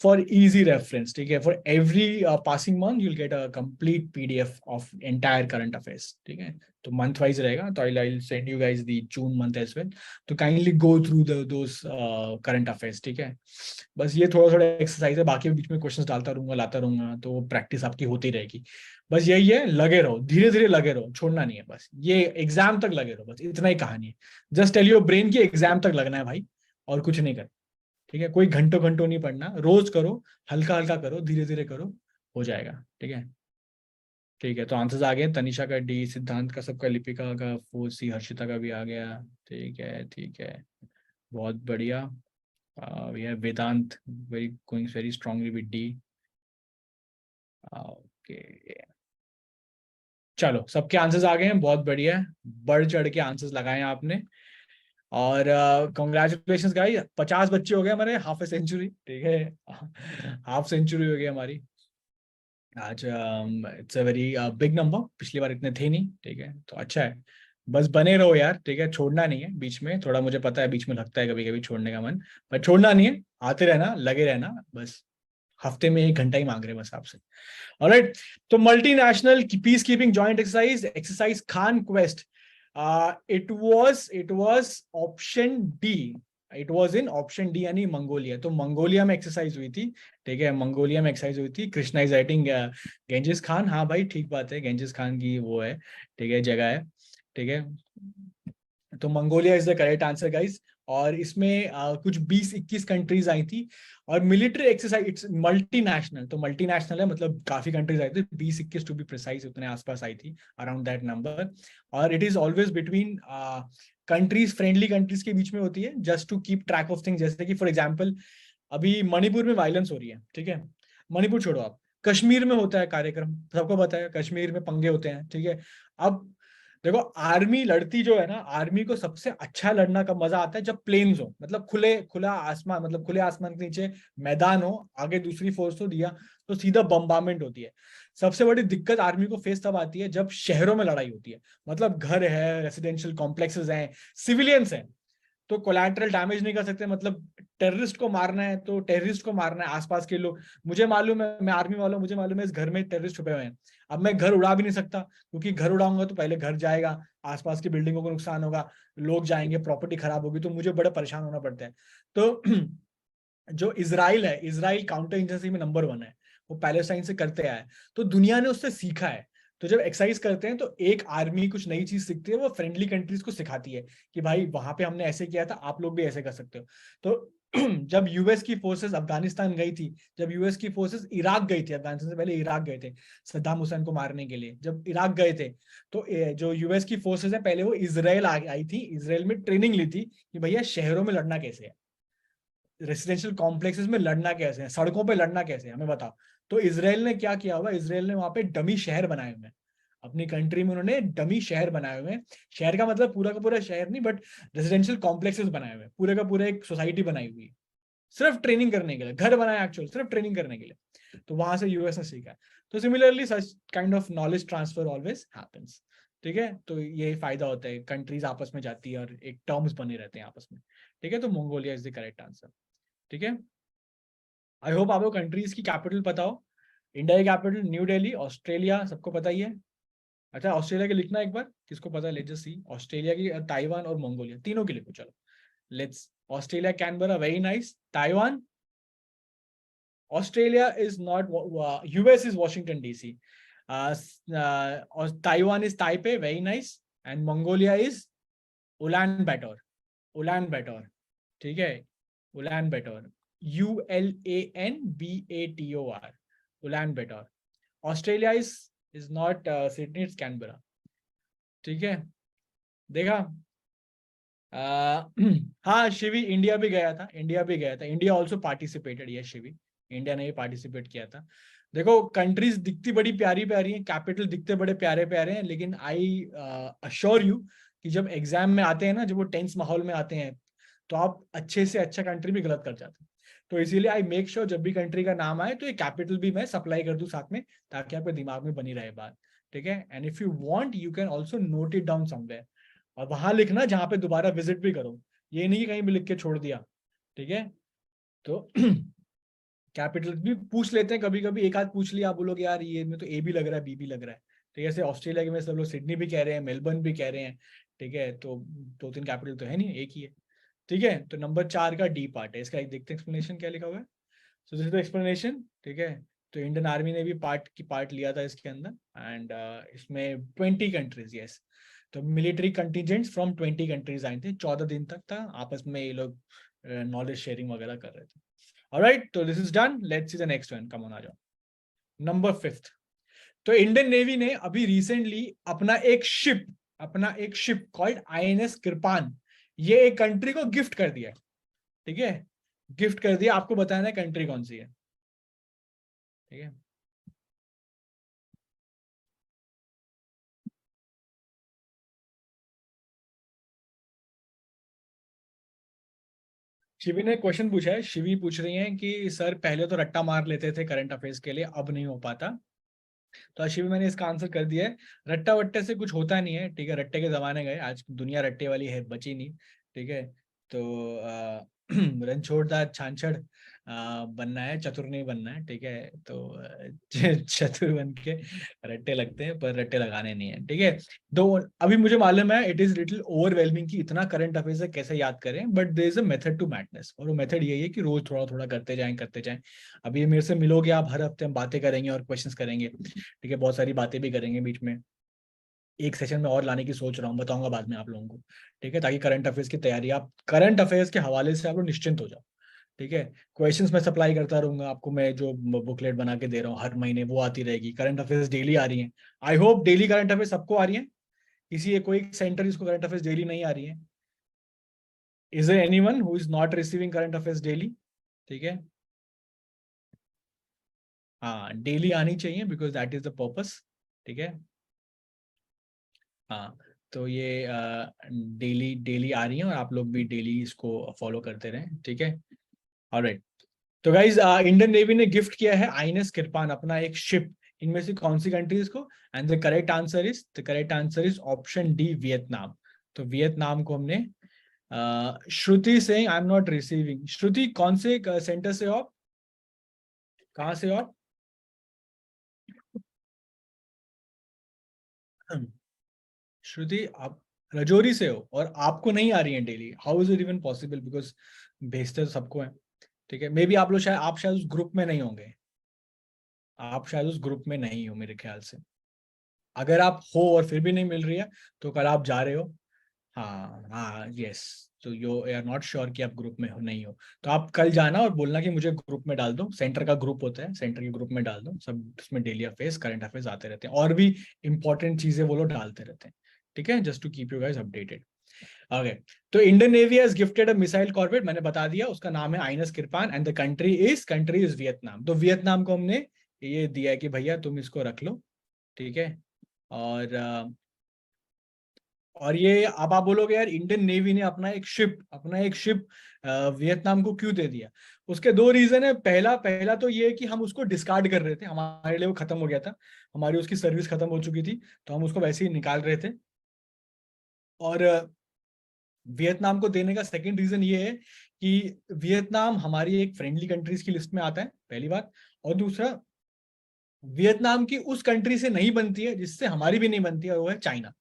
for easy reference. ठीक है, for every passing month you'll get a complete PDF of entire current affairs. ठीक है, तो month wise रहेगा. तो I'll send you guys the June month as well. तो kindly go through those current affairs. ठीक है, बस ये थोड़ा थोड़ा एक्सरसाइज है, बाकी बीच में क्वेश्चंस डालता रहूंगा, लाता रहूंगा, तो प्रैक्टिस आपकी होती रहेगी. बस यही है, लगे रहो, धीरे धीरे लगे रहो, छोड़ना नहीं है. बस ये एग्जाम तक लगे रहो, बस इतना ही कहानी है. जस्ट टेल योर ब्रेन की एग्जाम तक लगना है भाई, और कुछ नहीं करना. ठीक है, कोई घंटों घंटों नहीं पढ़ना, रोज करो, हल्का हल्का करो, धीरे धीरे करो, हो जाएगा. ठीक है. ठीक है, तो आंसर्स आ गए. तनिषा का डी, सिद्धांत का, सबका, लिपिका का 4C, हर्षिता का भी आ गया. ठीक है, ठीक है, बहुत बढ़िया. we have Vedant very going very strongly with D. Okay. चलो सबके आंसर्स आ गए हैं, बहुत बढ़िया है. बढ़ चढ़ के आंसर्स लगाए हैं आपने. और कॉन्ग्रेचुलेशन गाइस, 50 बच्चे हो गए हमारे, हाफ ए सेंचुरी, ठीक है, हाफ सेंचुरी हो गई हमारी आज। It's a very big number, पिछली बार इतने थे नहीं, ठीक है, तो अच्छा है। बस बने रहो यार, ठीक है, छोड़ना नहीं है बीच में, थोड़ा मुझे पता है बीच में लगता है कभी कभी छोड़ने का मन, पर छोड़ना नहीं है, आते रहना, लगे रहना बस। हफ्ते में 1 घंटा ही मांग रहे हैं बस आपसे। ऑलराइट, तो multinational peace keeping joint exercise, exercise Khaan quest, it was option D, it was in option D यानी मंगोलिया। तो मंगोलिया में एक्सरसाइज हुई थी, ठीक है, मंगोलिया में एक्सरसाइज हुई थी, Krishna is writing Ganges Khan, हाँ भाई ठीक बात है, गेंजिस खान की वो है, ठीक है, जगह है, ठीक है, तो Mongolia is the correct answer guys. और इसमें कुछ 20-21 कंट्रीज आई थी, और मिलिट्री एक्सरसाइज, इट्स मल्टीनेशनल, तो मल्टीनेशनल है मतलब काफी कंट्रीज आई थी, 20-21 टू बी प्रिसाइज, उतने आसपास आई थी, अराउंड दैट नंबर। और it is always between countries, friendly countries के बीच में होती है, just to keep track of things, जैसे कि फॉर एग्जाम्पल अभी मणिपुर में वायलेंस हो रही है, ठीक है, मणिपुर छोड़ो आप, कश्मीर में होता है कार्यक्रम, सबको पता है कश्मीर में पंगे होते हैं, ठीक है। अब देखो आर्मी लड़ती जो है ना, आर्मी को सबसे अच्छा लड़ना कब मजा आता है, जब प्लेन्स हो, मतलब खुला आसमान, मतलब खुले आसमान के नीचे मैदान हो, आगे दूसरी फोर्स हो दिया, तो सीधा बम्बार्मेंट होती है। सबसे बड़ी दिक्कत आर्मी को फेस तब आती है जब शहरों में लड़ाई होती है, मतलब घर है, रेसिडेंशियल कॉम्प्लेक्सेस हैं, सिविलियंस हैं, तो कोलैटरल डैमेज नहीं कर सकते, मतलब टेररिस्ट को मारना है तो टेररिस्ट को मारना है, आसपास के लोग, मुझे मालूम है, मैं आर्मी वाला हूं, मुझे मालूम है इस घर में टेररिस्ट छुपे हुए हैं, अब मैं घर उड़ा भी नहीं सकता, क्योंकि घर उड़ाऊंगा तो पहले घर जाएगा, आसपास की बिल्डिंगों को नुकसान होगा, लोग जाएंगे, प्रॉपर्टी खराब होगी, तो मुझे बड़ा परेशान होना पड़ता है। तो जो इसराइल है, इसराइल काउंटर इंजर्सी में नंबर 1 है, वो पैलेस्टाइन से करते आया है, तो दुनिया ने उससे सीखा है। तो जब एक्सरसाइज करते हैं तो एक आर्मी कुछ नई चीज सीखती है, वो फ्रेंडली कंट्रीज को सिखाती है कि भाई वहां पे हमने ऐसे किया था, आप लोग भी ऐसे कर सकते हो। तो जब यूएस की फोर्सेस अफगानिस्तान गई थी, जब यूएस की फोर्सेस इराक गई थी, अफगानिस्तान से पहले इराक गए थे सद्दाम हुसैन को मारने के लिए, जब इराक गए थे, तो जो यूएस की फोर्सेस है पहले वो इसराइल आई थी, इसराइल में ट्रेनिंग ली थी कि भैया शहरों में लड़ना कैसे है, रेसिडेंशियल कॉम्प्लेक्सेस में लड़ना कैसे है, सड़कों पे लड़ना कैसे है, हमें बताओ। तो इसराइल ने क्या किया हुआ, इसराइल ने वहां पे डमी शहर बनाए हुए हैं, अपनी कंट्री में उन्होंने डमी शहर बनाए हुए हैं। शहर का मतलब पूरा का पूरा शहर नहीं, बट रेसिडेंशियल कॉम्प्लेक्सेस बनाए हुए हैं, पूरे का पूरा एक सोसाइटी बनाई हुई है, सिर्फ ट्रेनिंग करने के लिए, घर बनाया एक्चुअल सिर्फ ट्रेनिंग करने के लिए। तो वहां से यूएस ने सीखा है। तो similarly such kind of knowledge transfer always happens, ठीक है, तो ये फायदा होता है, कंट्रीज आपस में जाती है और एक टर्म्स बने रहते हैं आपस में, ठीक है, तो Mongolia is the correct answer, ठीक है। आई होप आपको कंट्रीज की कैपिटल पता हो। इंडिया की कैपिटल न्यू दिल्ली, ऑस्ट्रेलिया सबको पता ही है। अच्छा ऑस्ट्रेलिया के लिखना एक बार, किसको पता है, लेट्स जस्ट सी, ऑस्ट्रेलिया की, ताइवान और मंगोलिया तीनों की लिखो, चलो let's. Australia Canberra, very nice. Taiwan, Australia is not, US is Washington DC, और Taiwan is Taipei, very nice, and Mongolia is Ulan Bator, Ulan Bator, ठीक है, Ulan Bator, ULANBATOR, Ulan Bator. Australia is not Sydney, it's Canberra, ठीक है, देखा। आ, हाँ Shivi India भी गया था, इंडिया भी गया था, इंडिया ऑल्सो पार्टिसिपेटेड, ये शिवी, इंडिया ने भी पार्टिसिपेट किया था। देखो कंट्रीज दिखती बड़ी प्यारी प्यारी हैं, कैपिटल दिखते बड़े प्यारे प्यारे हैं, लेकिन आई अश्योर यू कि जब एग्जाम में आते हैं ना, जब वो टेंस माहौल में आते हैं, तो आप अच्छे से अच्छा कंट्री भी गलत कर जाते हैं। तो इसीलिए आई मेक श्योर जब भी कंट्री का नाम आए तो ये कैपिटल भी मैं सप्लाई कर दूं साथ में, ताकि आपके दिमाग में बनी रहे बात, ठीक है। And if you want you can also note it down somewhere, और वहां लिखना जहां पे दोबारा विजिट भी करो, ये नहीं कि कहीं भी लिख के छोड़ दिया, ठीक है। तो कैपिटल भी पूछ लेते हैं कभी कभी, एक आध पूछ लिया, आप बोलोगे यार ये में तो ए भी लग रहा है, बी भी लग रहा है, तो जैसे ऑस्ट्रेलिया के में सब लोग सिडनी भी कह रहे हैं, मेलबर्न भी कह रहे हैं, ठीक है, तो 2-3 कैपिटल तो है नहीं, एक ही है, ठीक है। तो नंबर 4 का डी पार्ट है इसका, एक देखते हैं एक्सप्लेनेशन क्या लिखा हुआ है। So this is the explanation, ठीक है। तो इंडियन आर्मी ने भी पार्ट लिया था इसके अंदर, एंड इसमें 20 कंट्रीज, यस, तो मिलिट्री कंटिजेंट्स फ्रॉम 20 कंट्रीज आए थे, 14 दिन तक था, आपस में ये लोग नॉलेज शेयरिंग वगैरह कर रहे थे। ऑलराइट, तो this is done, let's see the next one, come on आ जाओ। नंबर 5, तो इंडियन नेवी ने अभी रिसेंटली अपना एक शिप कॉल्ड INS कृपान, ये एक कंट्री को गिफ्ट कर दिया, ठीक है, गिफ्ट कर दिया, आपको बताना है कंट्री कौन सी है, ठीक है। शिवी ने क्वेश्चन पूछा है, शिवी पूछ रही हैं कि सर पहले तो रट्टा मार लेते थे करंट अफेयर्स के लिए, अब नहीं हो पाता। तो शिवी मैंने इसका आंसर कर दिया है, रट्टा वट्टे से कुछ होता नहीं है, ठीक है, रट्टे के जमाने गए, आज दुनिया रट्टे वाली है, बची नहीं, ठीक है। तो रणछोड़दार छाछड़ बनना है, चतुर नहीं बनना है, ठीक है। तो चतुर बन के रट्टे लगते हैं, पर रट्टे लगाने नहीं है, ठीक है। दो, अभी मुझे मालूम है इट इज लिटिल ओवरवेलमिंग कि इतना करंट अफेयर्स है कैसे याद करें, but there is a method to madness, और वो मेथड यही है कि रोज थोड़ा थोड़ा करते जाएं करते जाएं। अभी ये मेरे से मिलोगे आप, हर हफ्ते हम बातें करेंगे और क्वेश्चंस करेंगे, ठीक है, बहुत सारी बातें भी करेंगे बीच में। एक सेशन में और लाने की सोच रहा हूँ, बताऊंगा बाद में आप लोगों को, ठीक है, ताकि करंट अफेयर्स की तैयारी, आप करंट अफेयर्स के हवाले से आप लोग निश्चिंत हो जाओ, ठीक है। क्वेश्चंस मैं सप्लाई करता रहूंगा आपको, मैं जो बुकलेट बना के दे रहा हूँ हर महीने वो आती रहेगी, करंट अफेयर्स डेली आ रही है। I hope daily current affairs सबको आ रही है, किसी एक कोई सेंटर जिसको करंट अफेयर्स डेली नहीं आ रही है? Is there anyone who is not receiving current affairs daily? ठीक है, हाँ डेली आनी चाहिए, because that is the purpose, ठीक है। हाँ, तो ये डेली डेली आ रही है, और आप लोग भी डेली इसको फॉलो करते रहें, ठीक है। ऑलराइट, तो गाइज इंडियन नेवी ने गिफ्ट किया है आईएनएस किरपान, अपना एक शिप, इनमें से कौन सी कंट्रीज को? And the correct answer is option D, Vietnam. तो वियतनाम को हमने श्रुति से, आई एम नॉट रिसीविंग, श्रुति कौन से सेंटर से हो आप, कहाँ से हो आप? श्रुति आप रजौरी से हो, और आपको नहीं आ रही है daily, how is it even possible? Because भेजते तो सबको है, ठीक है। मे बी आप शायद उस ग्रुप में नहीं होंगे, आप शायद उस ग्रुप में नहीं हो मेरे ख्याल से। अगर आप हो और फिर भी नहीं मिल रही है, तो कल आप जा रहे हो। हाँ हाँ, यस। तो यू आर नॉट श्योर कि आप ग्रुप में हो नहीं हो, तो आप कल जाना और बोलना कि मुझे ग्रुप में डाल दो, सेंटर का ग्रुप होता है, सेंटर के ग्रुप में डाल दो सब, उसमें डेली अफेयर्स करंट अफेयर्स आते रहते हैं, और भी इंपॉर्टेंट चीजें वो लोग डालते रहते हैं, ठीक है, just to keep you guys updated. Okay, तो Indian navy has gifted a missile corvette, मैंने बता दिया, उसका नाम है INS Kirpan, and the country is Vietnam. तो वियतनाम को हमने ये दिया है कि भैया तुम इसको रख लो, ठीक है। और ये अब आप बोलोगे यार इंडियन नेवी ने अपना एक शिप वियतनाम को क्यों दे दिया? उसके दो रीजन है। पहला पहला तो ये है कि हम उसको डिस्कार्ड कर रहे थे, हमारे लिए वो खत्म हो गया था, हमारी उसकी सर्विस खत्म हो चुकी थी, तो हम उसको वैसे ही निकाल रहे थे। और वियतनाम को देने का सेकंड रीजन ये है कि वियतनाम हमारी एक फ्रेंडली कंट्रीज की लिस्ट में आता है, पहली बात। और दूसरा, वियतनाम की उस कंट्री से नहीं बनती है जिससे हमारी भी नहीं बनती है, और वो है चाइना,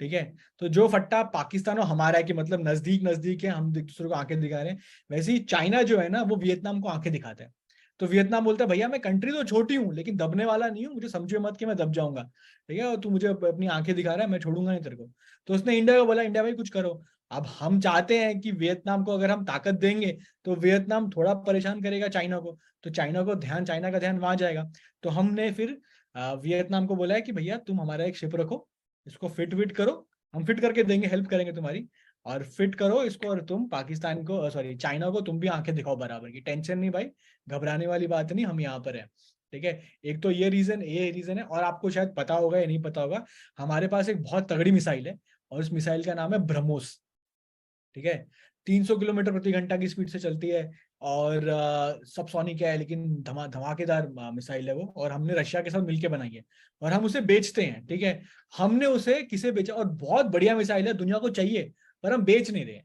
ठीक है। तो जो फट्टा पाकिस्तान और हमारा है कि मतलब नजदीक नजदीक है, हम एक दूसरे को आंखें दिखा रहे हैं, वैसे ही चाइना जो है ना वो वियतनाम को आंखें दिखाता है। तो वियतनाम बोलता है भैया मैं कंट्री तो छोटी हूँ लेकिन दबने वाला नहीं हूँ, मुझे समझे मत कि मैं दब जाऊंगा, ठीक है, और तू मुझे अपनी आंखें दिखा रहा है, मैं छोड़ूंगा नहीं तेरे को। तो उसने इंडिया को बोला, इंडिया भाई कुछ करो। अब हम चाहते हैं कि वियतनाम को अगर हम ताकत देंगे तो वियतनाम थोड़ा परेशान करेगा चाइना को, तो चाइना का ध्यान वहां जाएगा। तो हमने फिर वियतनाम को बोला है कि भैया तुम हमारा एक शिप रखो, इसको फिट विट करो, हम फिट करके देंगे, हेल्प करेंगे तुम्हारी, और फिट करो इसको, और तुम पाकिस्तान को, सॉरी चाइना को तुम भी आंखें दिखाओ बराबर की, टेंशन नहीं भाई, घबराने वाली बात नहीं, हम यहाँ पर है, ठीक है। एक तो ये रीजन है, और आपको शायद पता होगा या नहीं पता होगा, हमारे पास एक बहुत तगड़ी मिसाइल है, और उस मिसाइल का नाम है ब्रह्मोस, ठीक है। 300 किलोमीटर प्रति घंटा की स्पीड से चलती है, और सबसोनिक है, लेकिन धमाकेदार मिसाइल है वो, और हमने रशिया के साथ मिलकर बनाई है, और हम उसे बेचते हैं, ठीक है। हमने उसे किसे बेचा, और बहुत बढ़िया मिसाइल है, दुनिया को चाहिए, पर हम बेच नहीं रहे।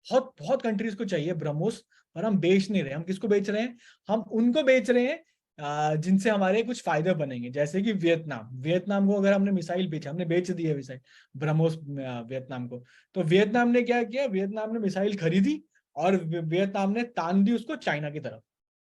बहुत बहुत कंट्रीज को चाहिए ब्रह्मोस, पर हम बेच नहीं रहे। हम किसको बेच रहे हैं? हम उनको बेच रहे हैं जिनसे हमारे कुछ फायदे बनेंगे, जैसे कि वियतनाम। वियतनाम को अगर हमने मिसाइल बेचा, हमने बेच दी है मिसाइल ब्रह्मोस वियतनाम को, तो वियतनाम ने क्या किया, वियतनाम ने मिसाइल खरीदी, और वियतनाम ने तान दी उसको चाइना की तरफ।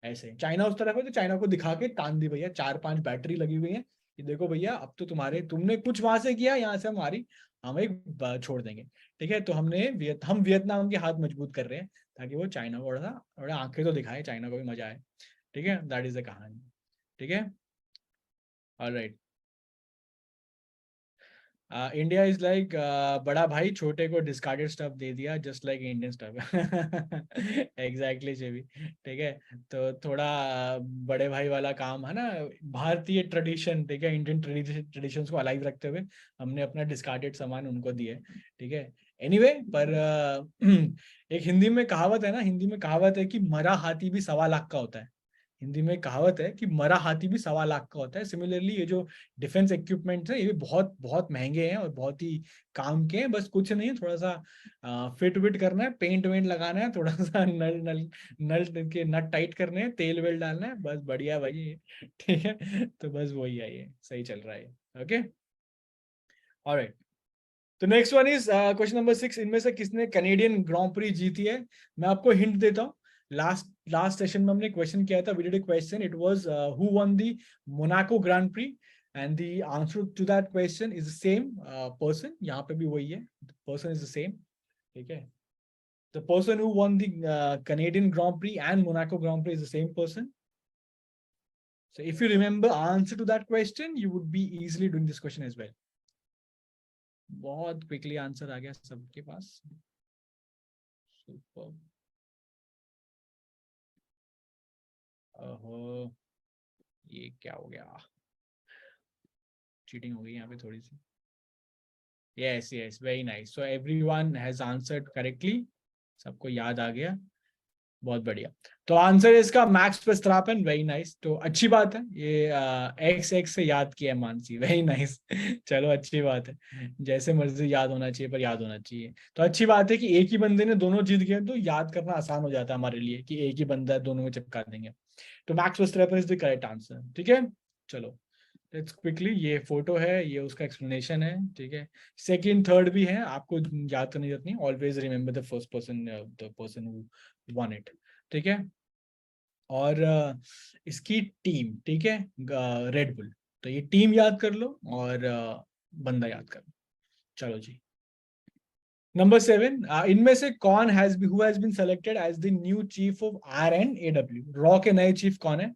ऐसे चाइना उस तरफ है तो चाइना को दिखा के तान दी, भैया 4-5 बैटरी लगी हुई है, कि देखो भैया अब तो तुमने कुछ वहां से किया, यहाँ से हमारी हम एक छोड़ देंगे, ठीक है। तो हम वियतनाम के हाथ मजबूत कर रहे हैं, ताकि वो चाइना को थोड़ा थोड़ा आंखें तो दिखाए, चाइना को भी मजा आए, ठीक है, दैट इज द कहानी, ठीक है। ऑलराइट, इंडिया इज लाइक बड़ा भाई छोटे को डिस्कार्डेड स्टफ दे दिया, just like Indian stuff. Exactly जेबी, ठीक है। तो थोड़ा बड़े भाई वाला काम है ना, भारतीय ट्रेडिशन, ठीक है, इंडियन ट्रेडिशंस को अलाइव रखते हुए हमने अपना डिस्कार्डेड सामान उनको दिए, ठीक है। एनीवे पर एक हिंदी में कहावत है ना, हिंदी में कहावत है कि मरा हाथी भी 1.25 लाख का होता है। हिंदी में कहावत है कि मरा हाथी भी 1.25 लाख का होता है। सिमिलरली ये जो डिफेंस इक्विपमेंट्स है ये भी बहुत बहुत महंगे हैं और बहुत ही काम के हैं। बस कुछ नहीं, थोड़ा सा फिट विट करना है, पेंट वेंट लगाना है, थोड़ा सा नल नल नल के नट टाइट करने हैं, तेल वेल डालना है, बस बढ़िया भाई। ठीक है, तो बस वही है, ये सही चल रहा है। Okay, alright. तो next one is question number 6, इनमें से किसने कैनेडियन ग्रां प्री जीती है? मैं आपको हिंट देता हूँ। लास्ट लास्ट सेशन में हमने क्वेश्चन किया था, we did a question, it was who won the Monaco grand prix, and the answer to that question is the same person. यहाँ पे भी वही है, पर्सन इज द सेम। ठीक है, the person who won the Canadian grand prix and Monaco grand prix is the same person. So if you remember answer to that question, you would be easily doing this question as well. बहुत quickly answer आ गया सबके पास। Super. ओहो, ये क्या हो गया? Cheating हो गई यहाँ पे थोड़ी सी। Yes yes, very nice. So everyone has answered correctly, सबको याद आ गया, बहुत बढ़िया। तो आंसर इसका मैक्स वर्स्टैपेन, वेरी नाइस। तो अच्छी बात है, ये एक्स एक्स से याद किया है मानसी, वेरी नाइस। चलो अच्छी बात है, जैसे मर्जी याद होना चाहिए पर याद होना चाहिए। तो अच्छी बात है कि एक ही बंदे ने दोनों जीत गए, तो याद करना आसान हो जाता है हमारे लिए कि एक ही बंदा है, दोनों में चिपका देंगे। तो max Verstappen is the correct answer. ठीक है, चलो लेट्स क्विकली, ये फोटो है, ये उसका एक्सप्लेनेशन है। ठीक है, सेकंड थर्ड भी है, आपको याद करने की जरूरत नहीं, always remember the first person, the person who one it. ठीक है, और इसकी टीम, ठीक है, रेड बुल। तो ये टीम याद कर लो और बंदा याद कर लो। चलो जी, नंबर 7, इनमें से कौन who has been selected as the new chief of RNAW? रॉ के नए चीफ कौन है?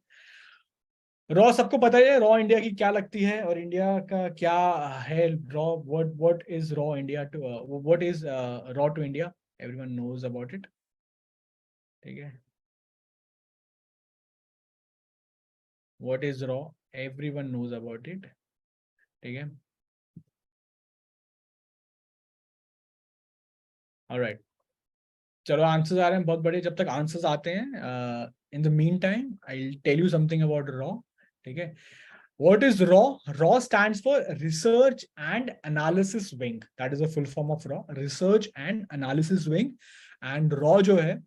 रॉ सबको पता है, रॉ इंडिया की क्या लगती है और इंडिया का क्या है raw, what is raw India to, what is raw to India? Everyone knows about it. ठीक है, what is raw, everyone knows about it. ठीक है, ऑलराइट। चलो आंसर्स आ रहे हैं, बहुत बढ़िया। जब तक आंसर्स आते हैं, in the mean time I will tell you something about रॉ। ठीक है, what is raw? Raw stands for research and analysis wing. That is a full form of raw, research and analysis wing. And raw जो है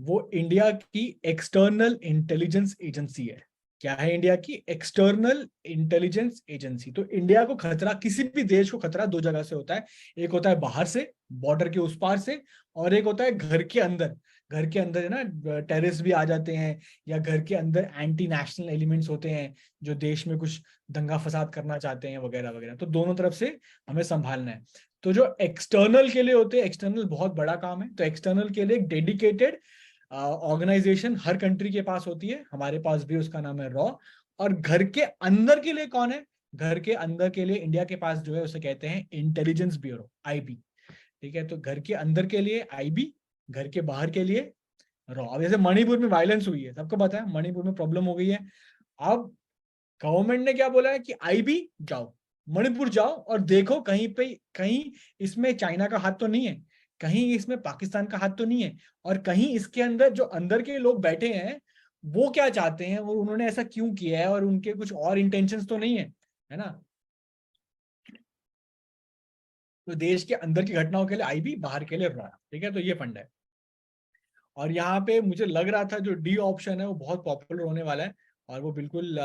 वो India की external intelligence agency है। क्या है इंडिया की एक्सटर्नल इंटेलिजेंस एजेंसी? तो India को खतरा, किसी भी देश को खतरा दो जगह से होता है। एक होता है बाहर से, बॉर्डर के उस पार से, और एक होता है घर के अंदर। घर के अंदर है ना, टेररिस्ट भी आ जाते हैं, या घर के अंदर एंटी नेशनल एलिमेंट्स होते हैं जो देश में कुछ दंगा फसाद करना चाहते हैं वगैरह वगैरह। तो दोनों तरफ से हमें संभालना है। तो जो एक्सटर्नल के लिए होते हैं, एक्सटर्नल बहुत बड़ा काम है, तो एक्सटर्नल के लिए एक डेडिकेटेड ऑर्गेनाइजेशन हर कंट्री के पास होती है, हमारे पास भी, उसका नाम है रॉ। और घर के अंदर के लिए कौन है? घर के अंदर के लिए इंडिया के पास जो है उसे कहते हैं इंटेलिजेंस ब्यूरो, IB। ठीक है, तो घर के अंदर के लिए IB, घर के बाहर के लिए रॉ। अब जैसे मणिपुर में वायलेंस हुई है, सबको पता है मणिपुर में प्रॉब्लम हो गई है। अब गवर्नमेंट ने क्या बोला है कि IB जाओ, मणिपुर जाओ और देखो कहीं पे, कहीं इसमें चाइना का हाथ तो नहीं है, कहीं इसमें पाकिस्तान का हाथ तो नहीं है, और कहीं इसके अंदर जो अंदर के लोग बैठे हैं वो क्या चाहते हैं और उन्होंने ऐसा क्यों किया है, और उनके कुछ और इंटेंशंस तो नहीं है, है ना। तो देश के अंदर की घटनाओं के लिए IB, बाहर के लिए रॉ। ठीक है, तो ये फंड है। और यहाँ पे मुझे लग रहा था जो डी ऑप्शन है वो बहुत पॉपुलर होने वाला है, और वो बिल्कुल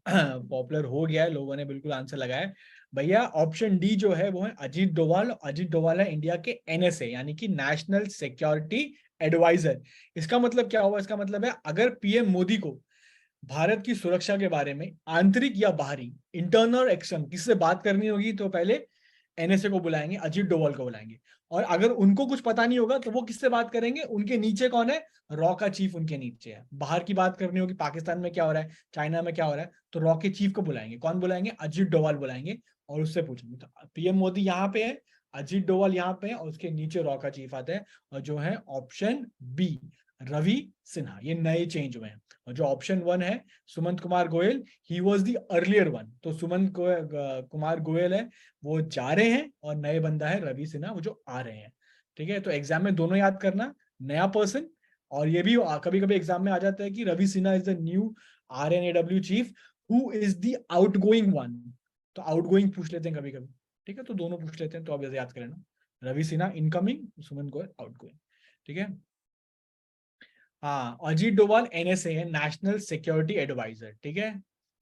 पॉपुलर हो गया है, लोगों ने बिल्कुल आंसर लगाया है। भैया ऑप्शन डी जो है वो है अजीत डोभाल। अजीत डोभाल है इंडिया के NSA यानी कि नेशनल सिक्योरिटी एडवाइजर। इसका मतलब क्या हुआ? इसका मतलब है अगर PM मोदी को भारत की सुरक्षा के बारे में आंतरिक या बाहरी, इंटरनल एक्शन, किससे बात करनी होगी तो पहले NSA को बुलाएंगे, अजीत डोभाल को बुलाएंगे। और अगर उनको कुछ पता नहीं होगा तो वो किससे बात करेंगे? उनके नीचे कौन है? रॉ का चीफ उनके नीचे है। बाहर की बात करनी होगी, पाकिस्तान में क्या हो रहा है, चाइना में क्या हो रहा है, तो रॉ के चीफ को बुलाएंगे। कौन बुलाएंगे? अजीत डोभाल बुलाएंगे, और उससे पूछेंगे। तो PM मोदी यहाँ पे है, अजीत डोभाल यहाँ पे है, और उसके नीचे रॉ का चीफ आता है, और जो है ऑप्शन बी, रवि सिन्हा। ये नए चेंज हुए हैं। और जो ऑप्शन 1 है Sumant Kumar Goyal, he was the earlier one. तो कुमार गोयल है वो जा रहे हैं, और नए बंदा है रवि सिन्हा वो जो आ रहे हैं। ठीक है, तो एग्जाम में दोनों याद करना, नया पर्सन, और ये भी कभी कभी एग्जाम में आ जाता है कि Ravi Sinha is the new RNAW chief who is the outgoing one. तो आउटगोइंग पूछ लेते हैं कभी कभी, ठीक है, तो दोनों पूछ लेते हैं, तो आप जैसे याद कर लेना, रवि सिन्हा इनकमिंग, सुमन गोयल आउटगोइंग। ठीक है, हाँ, अजीत डोभाल NSA है, नेशनल सिक्योरिटी एडवाइजर। ठीक है,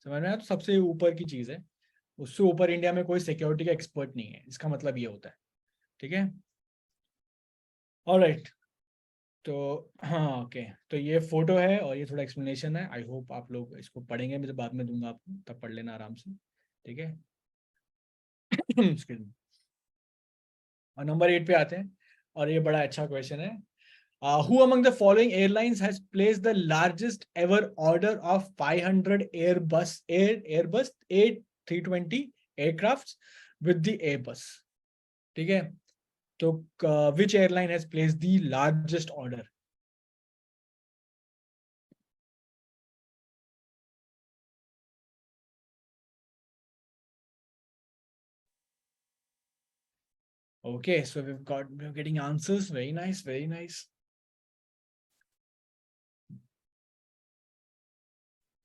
समझ में आया? तो सबसे ऊपर की चीज है, उससे ऊपर इंडिया में कोई सिक्योरिटी का एक्सपर्ट नहीं है, इसका मतलब ये होता है। ठीक है, ऑलराइट। तो हाँ, ओके, तो ये फोटो है और ये थोड़ा एक्सप्लेनेशन है, आई होप आप लोग इसको पढ़ेंगे, मैं बाद में दूंगा आपको, तब पढ़ लेना आराम से। ठीक है Excuse me। और नंबर 8 पे आते हैं, और ये बड़ा अच्छा क्वेश्चन है। Who among the following airlines has placed the largest ever order of 500 Airbus A320 aircrafts with the Airbus? ठीक है, तो which airline has placed the largest order? Okay, so we're getting answers. Very nice, very nice.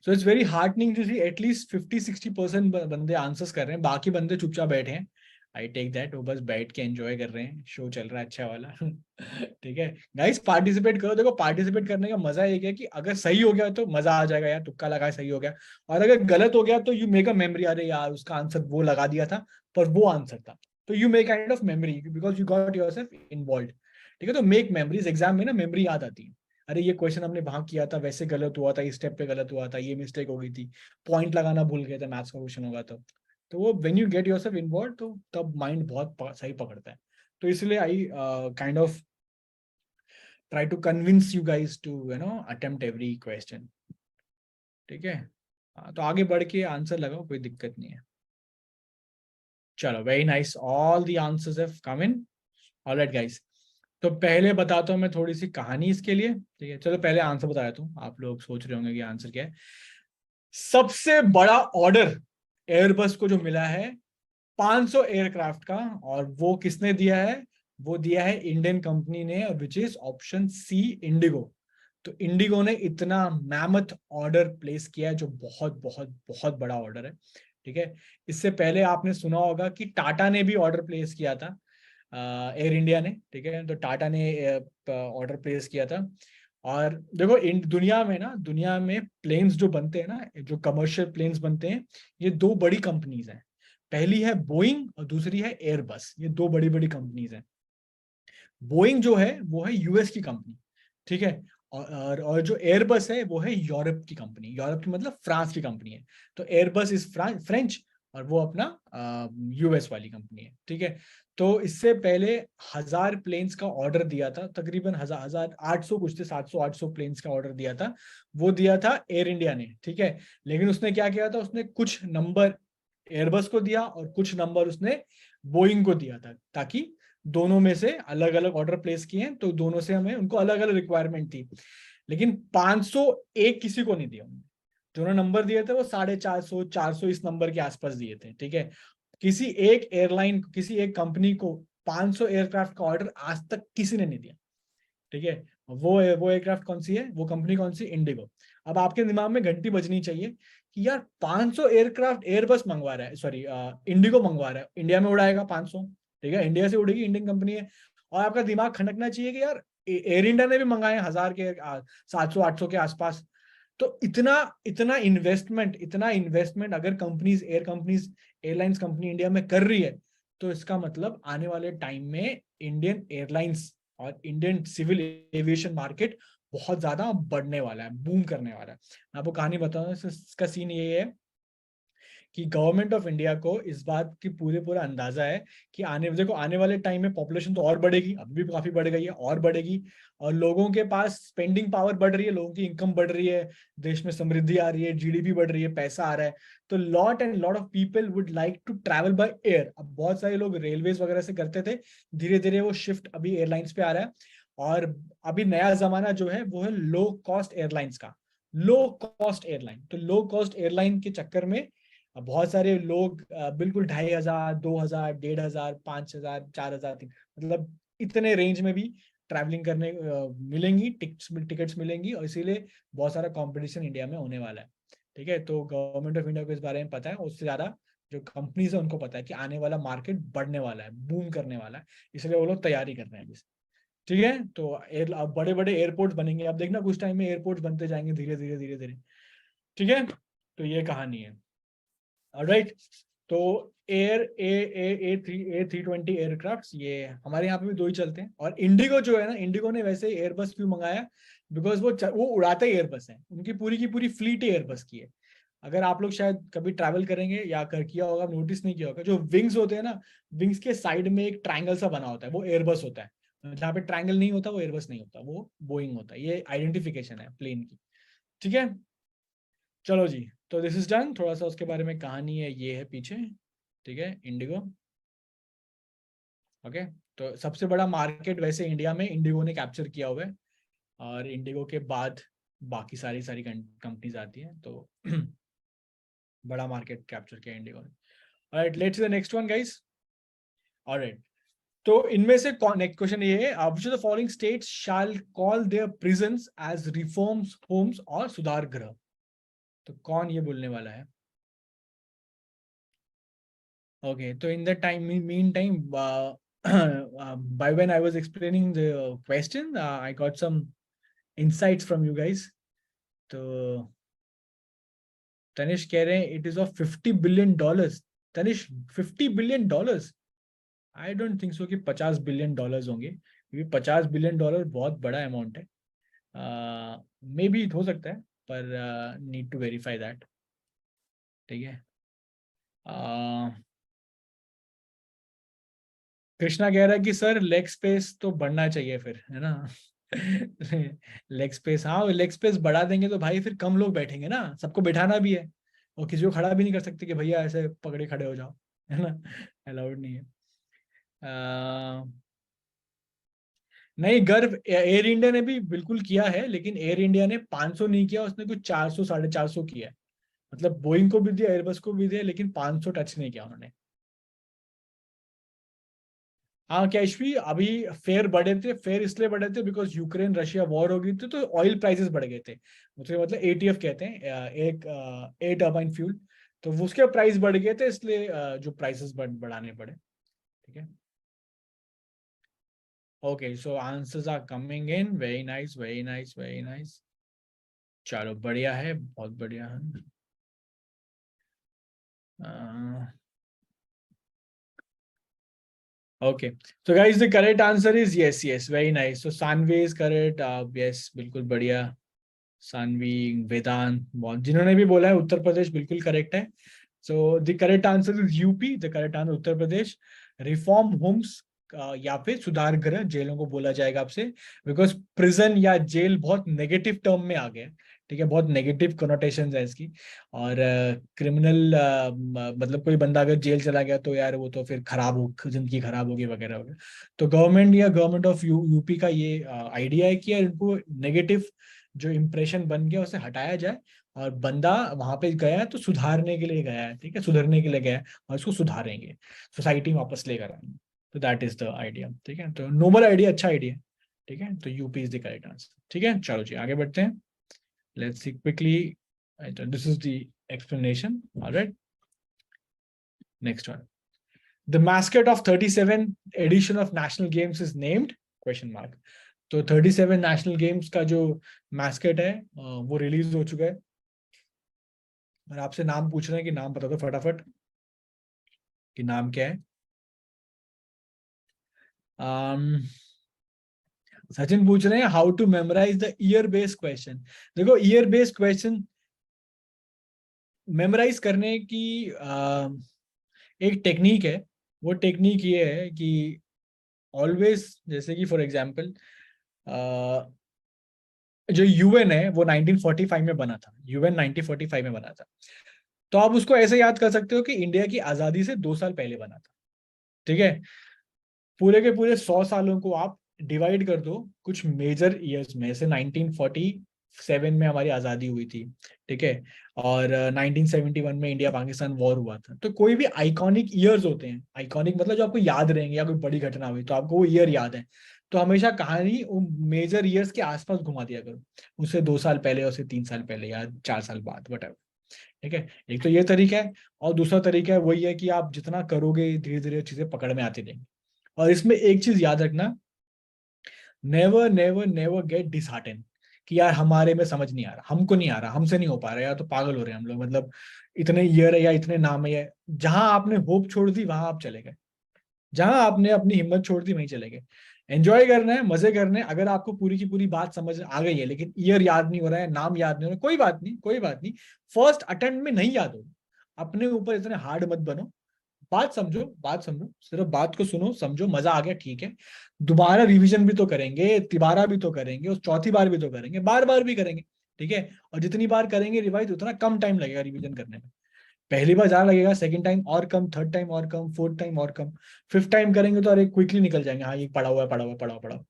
So it's very heartening to see at least 50-60% बंदे answers कर रहे हैं, बाकी बंदे चुपचाप बैठे हैं। आई टेक दैट, वो बस बैठ के एंजॉय कर रहे हैं, शो चल रहा है अच्छा वाला ठीक है गाइस, पार्टिसिपेट करो। देखो पार्टिसिपेट करने का मजा एक है कि अगर सही हो गया तो मजा आ जाएगा यार, तुक्का लगा सही हो गया, और अगर गलत हो गया तो यू मेक अ मेमोरी, अरे यार उसका आंसर वो लगा दिया था पर वो आंसर था, तो you make kind of memory because you got yourself involve. ठीक है, तो मेक मेमोरीज, एग्जाम में ना मेमोरी याद आती है, अरे ये क्वेश्चन हमने वहां किया था, वैसे गलत हुआ था, इस स्टेप पे गलत हुआ था, ये मिस्टेक हो गई थी, पॉइंट लगाना भूल गए थे, मैथ्स का क्वेश्चन होगा तो वो when you get yourself involve तो तब माइंड बहुत सही पकड़ता है। तो इसलिए I kind of try to convince you guys to attempt every question. ठीक है, तो आगे बढ़ के आंसर लगाओ, कोई दिक्कत नहीं है। चलो, very nice, all the answers have come in. Alright guys, तो पहले बताता हूँ मैं थोड़ी सी कहानी इसके लिए। ठीक है, चलो पहले आंसर बता देता हूँ, आप लोग सोच रहे होंगे कि आंसर क्या है। सबसे बड़ा ऑर्डर एयरबस को जो मिला है 500 एयरक्राफ्ट का, और वो किसने दिया है? वो दिया है इंडियन कंपनी ने, which is option C, IndiGo. तो इंडिगो ने इतना मैमथ ऑर्डर प्लेस किया है, जो बहुत बहुत बहुत बड़ा ऑर्डर है। ठीक है, इससे पहले आपने सुना होगा कि टाटा ने भी ऑर्डर प्लेस किया था, एयर इंडिया ने। ठीक है, तो टाटा ने ऑर्डर प्लेस किया था। और देखो दुनिया में प्लेन्स जो बनते हैं ना, जो कमर्शियल प्लेन्स बनते हैं, ये दो बड़ी कंपनीज हैं। पहली है बोइंग और दूसरी है एयरबस, ये दो बड़ी बड़ी कंपनीज हैं। बोइंग जो है वो है US की कंपनी। ठीक है, और जो एयरबस है वो है यूरोप की कंपनी, यूरोप की मतलब फ्रांस की कंपनी है। तो एयरबस इज फ्रेंच, और वो अपना US वाली कंपनी है। ठीक है, तो इससे पहले 1000 प्लेन्स का ऑर्डर दिया था, तकरीबन 1800 कुछ थे, 700-800 प्लेन्स का ऑर्डर दिया था, वो दिया था एयर इंडिया ने। ठीक है, लेकिन उसने क्या किया था, उसने कुछ नंबर एयरबस को दिया और कुछ नंबर उसने बोइंग को दिया था, ताकि दोनों में से अलग अलग ऑर्डर प्लेस किए हैं, तो दोनों से हमें उनको अलग अलग रिक्वायरमेंट थी। लेकिन 500 एक किसी को नहीं दिया उन्होंने, दोनों नंबर दिए थे वो 450 400 इस नंबर के आसपास दिए थे। ठीक है, किसी एक एयरलाइन, किसी एक कंपनी को 500 एयरक्राफ्ट का ऑर्डर आज तक किसी ने नहीं दिया। ठीक है, वो एयरक्राफ्ट कौन सी है, वो कंपनी कौन सी? इंडिगो। अब आपके दिमाग में घंटी बजनी चाहिए कि यार 500 एयरक्राफ्ट एयरबस मंगवा रहा है, सॉरी इंडिगो मंगवा रहा है, इंडिया में उड़ाएगा 500। ठीक है, इंडिया से उड़ेगी, इंडियन कंपनी है। और आपका दिमाग खनकना चाहिए कि यार एयर इंडिया ने भी मंगाए 1000 के 700-800 के आसपास। तो इतना इतना इन्वेस्टमेंट अगर कंपनीज, एयरलाइंस कंपनी इंडिया में कर रही है, तो इसका मतलब आने वाले टाइम में इंडियन एयरलाइंस और इंडियन सिविल एविएशन मार्केट बहुत ज्यादा बढ़ने वाला है, बूम करने वाला है। मैं आपको कहानी बताऊं, इसका सीन ये है कि गवर्नमेंट ऑफ इंडिया को इस बात की पूरा अंदाजा है कि आने वाले टाइम में पॉपुलेशन तो और बढ़ेगी, अभी भी काफी बढ़ गई है और बढ़ेगी, और लोगों के पास स्पेंडिंग पावर बढ़ रही है, लोगों की इनकम बढ़ रही है, देश में समृद्धि आ रही है, GDP बढ़ रही है, पैसा आ रहा है। तो lot of people would like to travel by air. अब बहुत सारे लोग रेलवेज वगैरह से करते थे, धीरे धीरे वो शिफ्ट अभी एयरलाइंस पे आ रहा है। और अभी नया जमाना जो है वो है लो कॉस्ट एयरलाइंस का। Low cost airline. तो लो कॉस्ट एयरलाइन के चक्कर में बहुत सारे लोग बिल्कुल 2,500, 2,000, 1,500, 5,000, 4,000, मतलब इतने रेंज में भी ट्रैवलिंग करने मिलेंगी, टिकट्स मिलेंगी, और इसीलिए बहुत सारा कंपटीशन इंडिया में होने वाला है। ठीक है, तो गवर्नमेंट ऑफ इंडिया को इस बारे में पता है, उससे ज्यादा जो कंपनीज है उनको पता है कि आने वाला मार्केट बढ़ने वाला है, बूम करने वाला है, इसलिए वो लोग तैयारी कर रहे हैं। ठीक है, तो अब बड़े बड़े एयरपोर्ट्स बनेंगे, अब देखना कुछ टाइम में एयरपोर्ट्स बनते जाएंगे धीरे धीरे धीरे धीरे। ठीक है, तो ये कहानी है। ऑलराइट, तो एयर A320 एयरक्राफ्ट ये हमारे यहाँ पे भी दो ही चलते हैं। और इंडिगो जो है ना, इंडिगो ने वैसे एयरबस क्यों मंगाया, बिकॉज वो उड़ाते ही एयरबस है, उनकी पूरी की पूरी फ्लीट ही एयरबस की है। अगर आप लोग शायद कभी ट्रैवल करेंगे या कर किया होगा, नोटिस नहीं किया होगा, जो विंग्स होते हैं ना, विंग्स के साइड में एक ट्रायंगल सा बना होता है, वो एयरबस होता है। जहाँ पे ट्रायंगल नहीं होता वो एयरबस नहीं होता, वो बोइंग होता है। ये आइडेंटिफिकेशन है प्लेन की। ठीक है, चलो जी, तो दिस इज डन। थोड़ा सा उसके बारे में कहानी है, ये है पीछे। ठीक है, इंडिगो। ओके, तो सबसे बड़ा मार्केट वैसे इंडिया में इंडिगो ने कैप्चर किया हुआ है, और इंडिगो के बाद बाकी सारी सारी कंपनीज आती हैं, तो बड़ा मार्केट कैप्चर किया इंडिगो ने। Alright, let's the next one guys. Alright, तो इनमें से नेक्स्ट क्वेश्चन ये है, which of the following states shall call their prisons as reforms homes और सुधार गृह। तो कौन ये बोलने वाला है? Okay, so in that time, meantime, by when I was explaining the question, I got some insights from you guys. तो तनिष कह रहे हैं it is of $50 billion. Tanish, $50 billion? I don't think so कि $50 बिलियन होंगे, क्योंकि $50 बिलियन बहुत बड़ा amount है। मे बी हो सकता है, पर नीड टू वेरीफाई दैट। ठीक है, कृष्णा कह रहा है कि सर लेग स्पेस तो बढ़ना चाहिए फिर, है ना? लेग स्पेस, हाँ लेग स्पेस बढ़ा देंगे तो भाई फिर कम लोग बैठेंगे ना, सबको बैठाना भी है, और किसी को खड़ा भी नहीं कर सकते कि भैया ऐसे पकड़े खड़े हो जाओ, है ना? अलाउड नहीं है। नहीं, गर्व एयर इंडिया ने भी बिल्कुल किया है, लेकिन एयर इंडिया ने 500 नहीं किया, उसने कुछ 400, 450 किया है। मतलब बोइंग को भी दिया, एयरबस को भी दिया, लेकिन 500 टच नहीं किया उन्होंने। हाँ कैशवी, अभी फेयर बढ़े थे, फेयर इसलिए बढ़े थे बिकॉज यूक्रेन रशिया वॉर हो गई थी, तो ऑयल प्राइसेस बढ़ गए थे। मतलब ATF कहते हैं, एक एयर टर्बाइन फ्यूल, तो उसके प्राइस बढ़ गए थे, इसलिए जो प्राइसेस बढ़ाने पड़े। ठीक है, okay, so answers are coming in, very nice very nice very nice. चलो बढ़िया है, बहुत बढ़िया है। Okay, so guys, the correct answer is yes, yes, very nice. So Sanvi is correct. Yes, बिल्कुल बढ़िया। सानवी, वेदांत, बहुत जिन्होंने भी बोला है उत्तर प्रदेश बिल्कुल करेक्ट है। So the correct answer is UP, the correct answer Uttar Pradesh. Reform homes या फिर सुधार गृह जेलों को बोला जाएगा आपसे, बिकॉज प्रिजन या जेल बहुत नेगेटिव टर्म में आ गया। ठीक है, बहुत नेगेटिव कोनोटेशन है इसकी। और क्रिमिनल मतलब कोई बंदा अगर जेल चला गया तो यार वो तो फिर खराब हो, जिंदगी खराब होगी वगैरह वगैरह। तो गवर्नमेंट या गवर्नमेंट ऑफ यूपी का ये आइडिया है कि यार इनको नेगेटिव जो इम्प्रेशन बन गया उसे हटाया जाए, और बंदा वहां पे गया है तो सुधारने के लिए गया है। ठीक है, सुधरने के लिए गया है, और इसको सुधारेंगे, सोसाइटी में वापस लेकर आएंगे। तो दैट इज द आइडिया। ठीक है, तो नोबल आइडिया, अच्छा आइडिया। ठीक है, तो UP is the correct answer. ठीक है, चलो जी आगे बढ़ते हैं। Let's C quickly, this is the explanation. Alright, next one, the mascot of 37 edition of national games is named question mark। तो 37 नेशनल गेम्स का जो मैस्केट है वो रिलीज हो चुका है, और आपसे नाम पूछ रहे हैं कि नाम बता दो फटाफट, कि नाम क्या है। सचिन पूछ रहे हैं how to memorise the year based question. देखो, ईयर बेस्ड क्वेश्चन मेमोराइज करने की एक टेक्निक है। वो टेक्निक ये है कि ऑलवेज, जैसे कि फॉर एग्जांपल जो यूएन है वो 1945 में बना था, यूएन 1945 में बना था। तो आप उसको ऐसे याद कर सकते हो कि इंडिया की आजादी से 2 साल पहले बना था। ठीक है, पूरे के पूरे 100 सालों को आप डिवाइड कर दो कुछ मेजर ईयर्स में, जैसे 1940 1947 में हमारी आज़ादी हुई थी, ठीक है, और 1971 में इंडिया पाकिस्तान वॉर हुआ था। तो कोई भी आइकॉनिक ईयर्स होते हैं, आइकॉनिक मतलब जो आपको याद रहेंगे, या कोई बड़ी घटना हुई तो आपको वो ईयर याद है, तो हमेशा कहानी मेजर ईयर्स के आसपास घुमा दिया करो, उससे 2 साल पहले, उससे 3 साल पहले, या 4 साल बाद, वट। ठीक है, एक तो ये तरीका है। और दूसरा तरीका है वही है कि आप जितना करोगे धीरे धीरे चीजें पकड़ में आती रहेंगी। और इसमें एक चीज याद रखना, नेवर नेवर नेवर गेट डिसहार्टेन कि यार हमारे में समझ नहीं आ रहा, हमको नहीं आ रहा, हमसे नहीं हो पा रहा, यार तो पागल हो रहे हैं हम लोग, मतलब इतने ईयर है या इतने नाम है। जहां आपने होप छोड़ दी वहां आप चले गए, जहां आपने अपनी हिम्मत छोड़ दी वहीं चले गए। एंजॉय करना है, मजे करने हैं। अगर आपको पूरी की पूरी बात समझ आ गई है लेकिन ईयर याद नहीं हो रहा है, नाम याद नहीं हो रहा है, कोई बात नहीं, कोई बात नहीं। फर्स्ट अटेम्प्ट में नहीं याद होगा, अपने ऊपर इतने हार्ड मत बनो। बात समझो, बात समझो, सिर्फ बात को सुनो, समझो, मजा आ गया, ठीक है। दोबारा रिवीजन भी तो करेंगे, तिबारा भी तो करेंगे, और चौथी बार भी तो करेंगे, बार बार भी करेंगे, ठीक है। और जितनी बार करेंगे रिवाइज उतना कम टाइम लगेगा रिवीजन करने में। पहली बार ज्यादा लगेगा, सेकंड टाइम और कम, थर्ड टाइम और कम, फोर्थ टाइम और कम, फिफ्थ टाइम करेंगे तो अरे क्विकली निकल जाएंगे, हाँ ये पढ़ा हुआ है, पढ़ा हुआ है, पढ़ा हुआ, पढ़ा हुआ।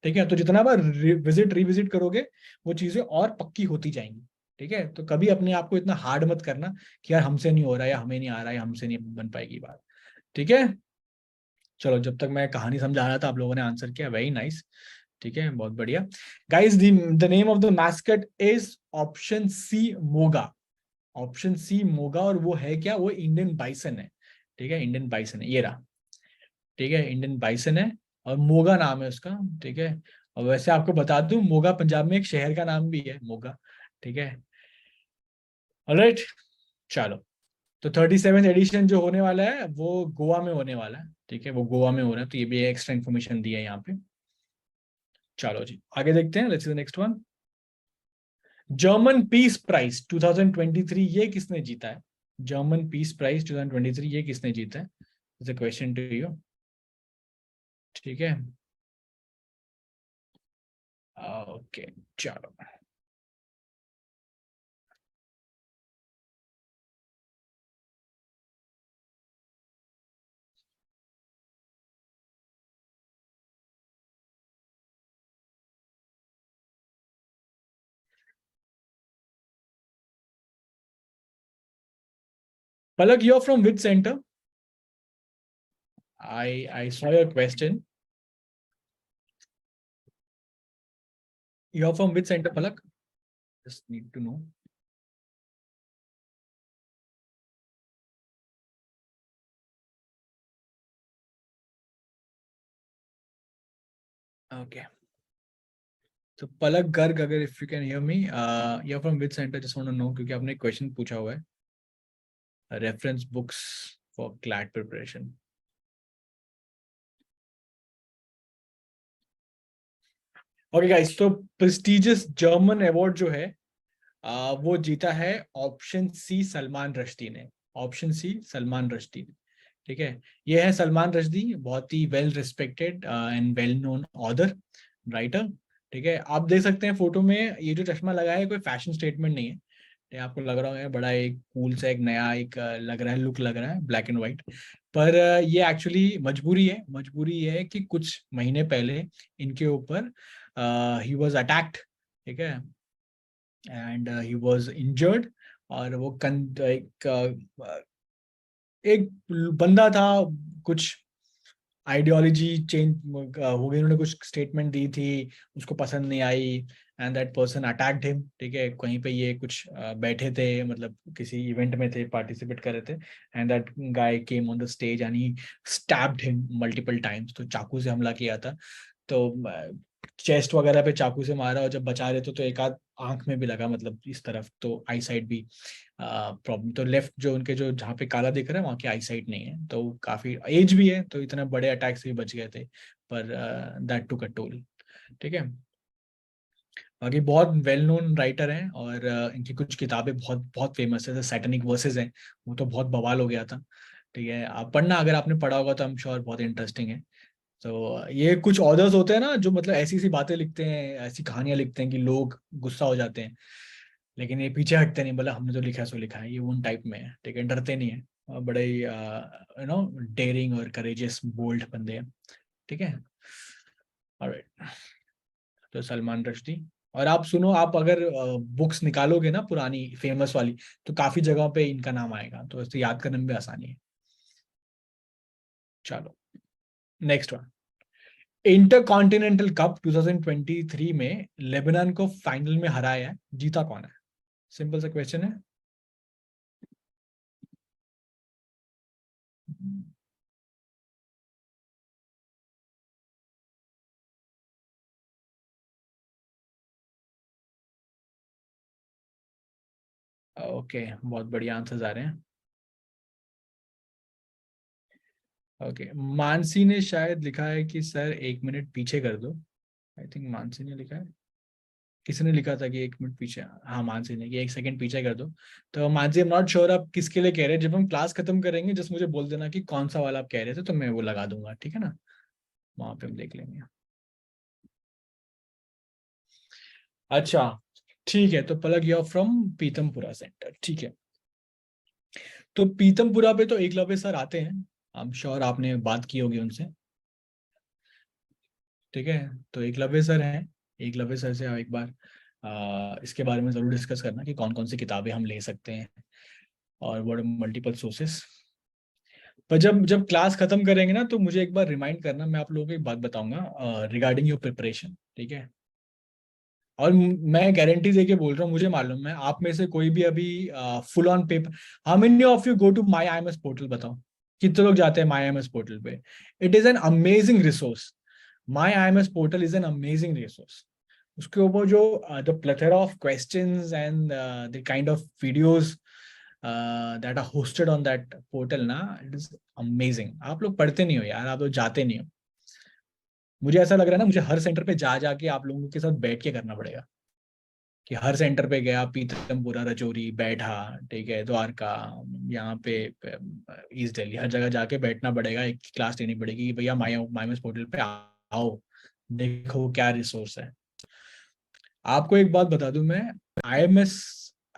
ठीक है, तो जितना बार विजिट रिविजिट करोगे वो चीजें और पक्की होती जाएंगी। ठीक है, तो कभी अपने आप को इतना हार्ड मत करना कि यार हमसे नहीं हो रहा है, या हमें नहीं आ रहा है, या हमसे नहीं बन पाएगी बात। ठीक है, चलो, जब तक मैं कहानी समझा रहा था आप लोगों ने आंसर किया, वेरी नाइस। ठीक है, बहुत बढ़िया। Guys, the name of the mascot is option C, Moga. Option C Moga, और वो है क्या, वो इंडियन बाइसन है। ठीक है, इंडियन बाइसन है, ये रहा। ठीक है, इंडियन बाइसन है, और मोगा नाम है उसका। ठीक है, और वैसे आपको बता दूं, मोगा पंजाब में एक शहर का नाम भी है, मोगा। ठीक है, ऑलराइट, चलो। तो 37th एडिशन जो होने वाला है वो गोवा में होने वाला है। ठीक है, वो गोवा में हो रहा है, तो ये भी एक्स्ट्रा इन्फॉर्मेशन दी है यहाँ पे। चलो जी, आगे देखते हैं, let's see the next one. German peace prize 2023 ये किसने जीता है? जर्मन पीस प्राइज 2023 ये किसने जीता है? It's a question to you. ठीक है, ओके, चलो। Palak, you're from which center? I saw your question. You're from which center, Palak? Just need to know. Okay. So Palak Garg, अगर if you can hear me, you're from which center? Just want to know क्योंकि आपने question पूछा हुआ है. Reference books for CLAT preparation. Okay guys, तो prestigious German award जो है वो जीता है ऑप्शन सी, सलमान रश्दी ने। ऑप्शन सी, सलमान रश्दी ने। ठीक है, ये है सलमान रश्दी, बहुत ही well respected and well known author, writer. ठीक है, आप देख सकते हैं फोटो में ये जो चश्मा लगाया है कोई फैशन स्टेटमेंट नहीं है। ये आपको लग रहा है बड़ा एक कूल सा, एक नया एक लग रहा है, लुक लग रहा है, ब्लैक एंड व्हाइट। पर ये एक्चुअली मजबूरी है। मजबूरी ये है कि कुछ महीने पहले इनके ऊपर ही वॉज अटैक्ड। ठीक है, एंड ही वाज इंजर्ड। और वो एक बंदा था, कुछ आइडियोलॉजी चेंज हो गई, उन्होंने कुछ स्टेटमेंट दी थी, उसको पसंद नहीं आई, and that person attacked him. ठीक है, कहीं पे ये कुछ बैठे थे, मतलब किसी इवेंट में थे, पार्टिसिपेट कर रहे थे, and that guy came on the stage and he stabbed him multiple times. तो चाकू से हमला किया था, तो चेस्ट वगैरह पे चाकू से मारा, और जब बचा रहे थे तो एक आध आंख में भी लगा, मतलब इस तरफ, तो आई साइड भी प्रॉब्लम। तो लेफ्ट जो उनके जो जहाँ पे काला दिख रहा है वहाँ की आई साइट नहीं है, तो काफी एज भी है, तो इतने बड़े अटैक से भी बच गए थे। पर दैट टुक अ टोल। ठीक है, बाकी बहुत वेल नोन राइटर हैं, और इनकी कुछ किताबें बहुत बहुत फेमस है, सैटेनिक वर्सेस हैं, वो तो बहुत बवाल हो गया था। ठीक है, आप पढ़ना, अगर आपने पढ़ा होगा तो आई एम श्योर बहुत इंटरेस्टिंग है। तो ये कुछ ऑथर्स होते हैं ना जो मतलब ऐसी सी बातें लिखते हैं, ऐसी कहानियां लिखते हैं कि लोग गुस्सा हो जाते हैं, लेकिन ये पीछे हटते नहीं, बोला हमने जो लिखा है सो लिखा है, ये उन टाइप में है। ठीक है, डरते नहीं है, और बड़े ही डेयरिंग और करेजियस बोल्ड बंदे हैं। ठीक है, ऑलराइट। तो सलमान रश्दी, और आप सुनो, आप अगर बुक्स निकालोगे ना पुरानी फेमस वाली, तो काफी जगह पे इनका नाम आएगा, तो इससे याद करने में भी आसानी है। चलो नेक्स्ट वन। इंटरकॉन्टिनेंटल कप 2023 में लेबनान को फाइनल में हराया है, जीता कौन है? सिंपल सा क्वेश्चन है। ओके, बहुत बढ़िया आंसर्स आ रहे हैं। ओके, मानसी ने शायद लिखा है कि सर 1 मिनट पीछे कर दो। आई थिंक मानसी ने लिखा है। किसी ने लिखा था कि 1 मिनट पीछे, हाँ मानसी ने, कि 1 सेकंड पीछे कर दो। तो मानसी, आई एम नॉट श्योर आप किसके लिए कह रहे हैं। जब हम क्लास खत्म करेंगे जस्ट मुझे बोल देना कि कौन सा वाला आप कह रहे थे, तो मैं वो लगा दूंगा, ठीक है ना? वहां पे हम देख लेंगे। अच्छा, ठीक है, तो पलक यू फ्रॉम पीतमपुरा सेंटर, ठीक है। तो पीतमपुरा पे तो एकलव्य सर आते हैं, आई एम श्योर आपने बात की होगी उनसे, ठीक है। तो एकलव्य सर हैं, एकलव्य सर से आप एक बार इसके बारे में जरूर डिस्कस करना कि कौन कौन सी किताबें हम ले सकते हैं, और व्हाट मल्टीपल सोर्सेस। पर जब जब क्लास खत्म करेंगे ना, तो मुझे एक बार रिमाइंड करना, मैं आप लोगों को एक बात बताऊंगा रिगार्डिंग योर प्रिपरेशन, ठीक है। और मैं गारंटी दे के बोल रहा हूँ, मुझे मालूम है आप में से कोई भी अभी full on paper, how many of you go to my IMS portal, बताओ कितने लोग जाते हैं माई IMS पोर्टल पे? It is an amazing resource. My IMS portal is an amazing resource. उसके ऊपर जो the plethora of questions and the kind of videos that are hosted on that portal ना, इट इज अमेजिंग। आप लोग पढ़ते नहीं हो यार, आप लोग जाते नहीं हो। मुझे ऐसा लग रहा है ना, मुझे हर सेंटर पे जा जाके आप लोगों के साथ बैठ के करना पड़ेगा, कि हर सेंटर पे गया, पीतमपुरा, रजौरी बैठा, ठीक है, द्वारका, यहाँ पे ईस्ट दिल्ली, हर जगह जाके बैठना पड़ेगा, एक क्लास लेनी पड़ेगी कि भैया माइमस पोर्टल पे आओ, देखो क्या रिसोर्स है। आपको एक बात बता दूं मैं, IMS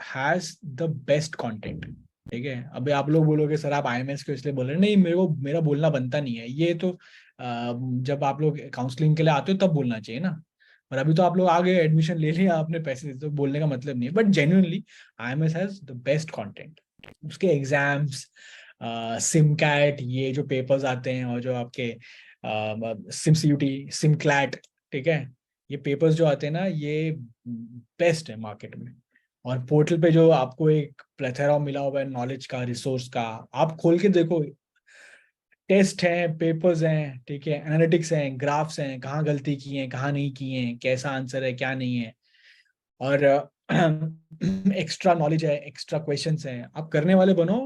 has the best content, ठीक है। अभी आप लोग बोलोगे सर आप IMS को इसलिए बोल रहे हैं, नहीं, मेरे को मेरा बोलना बनता नहीं है ये तो, जब आप लोग काउंसलिंग के लिए आते हो तब बोलना चाहिए ना। और अभी तो आप लोग आ गए, एडमिशन ले लिया आपने, पैसे दे, तो बोलने का मतलब नहीं है। But genuinely IMS has the best content. उसके एग्जाम्स, सिमकैट, ये जो पेपर्स आते हैं, और जो आपके सिमसीयूटी, सिमक्लैट, ठीक है, ये पेपर्स जो आते हैं ना, ये बेस्ट है मार्केट में। और पोर्टल पे जो आपको एक प्लेथरा मिला हुआ है नॉलेज का, रिसोर्स का, आप खोल के देखो, टेस्ट हैं, पेपर्स हैं, ठीक है, एनालिटिक्स हैं, ग्राफ्स हैं, कहाँ गलती की है, कहाँ नहीं की है, कैसा आंसर है, क्या नहीं है। और एक्स्ट्रा नॉलेज है, एक्स्ट्रा क्वेश्चंस हैं, आप करने वाले बनो,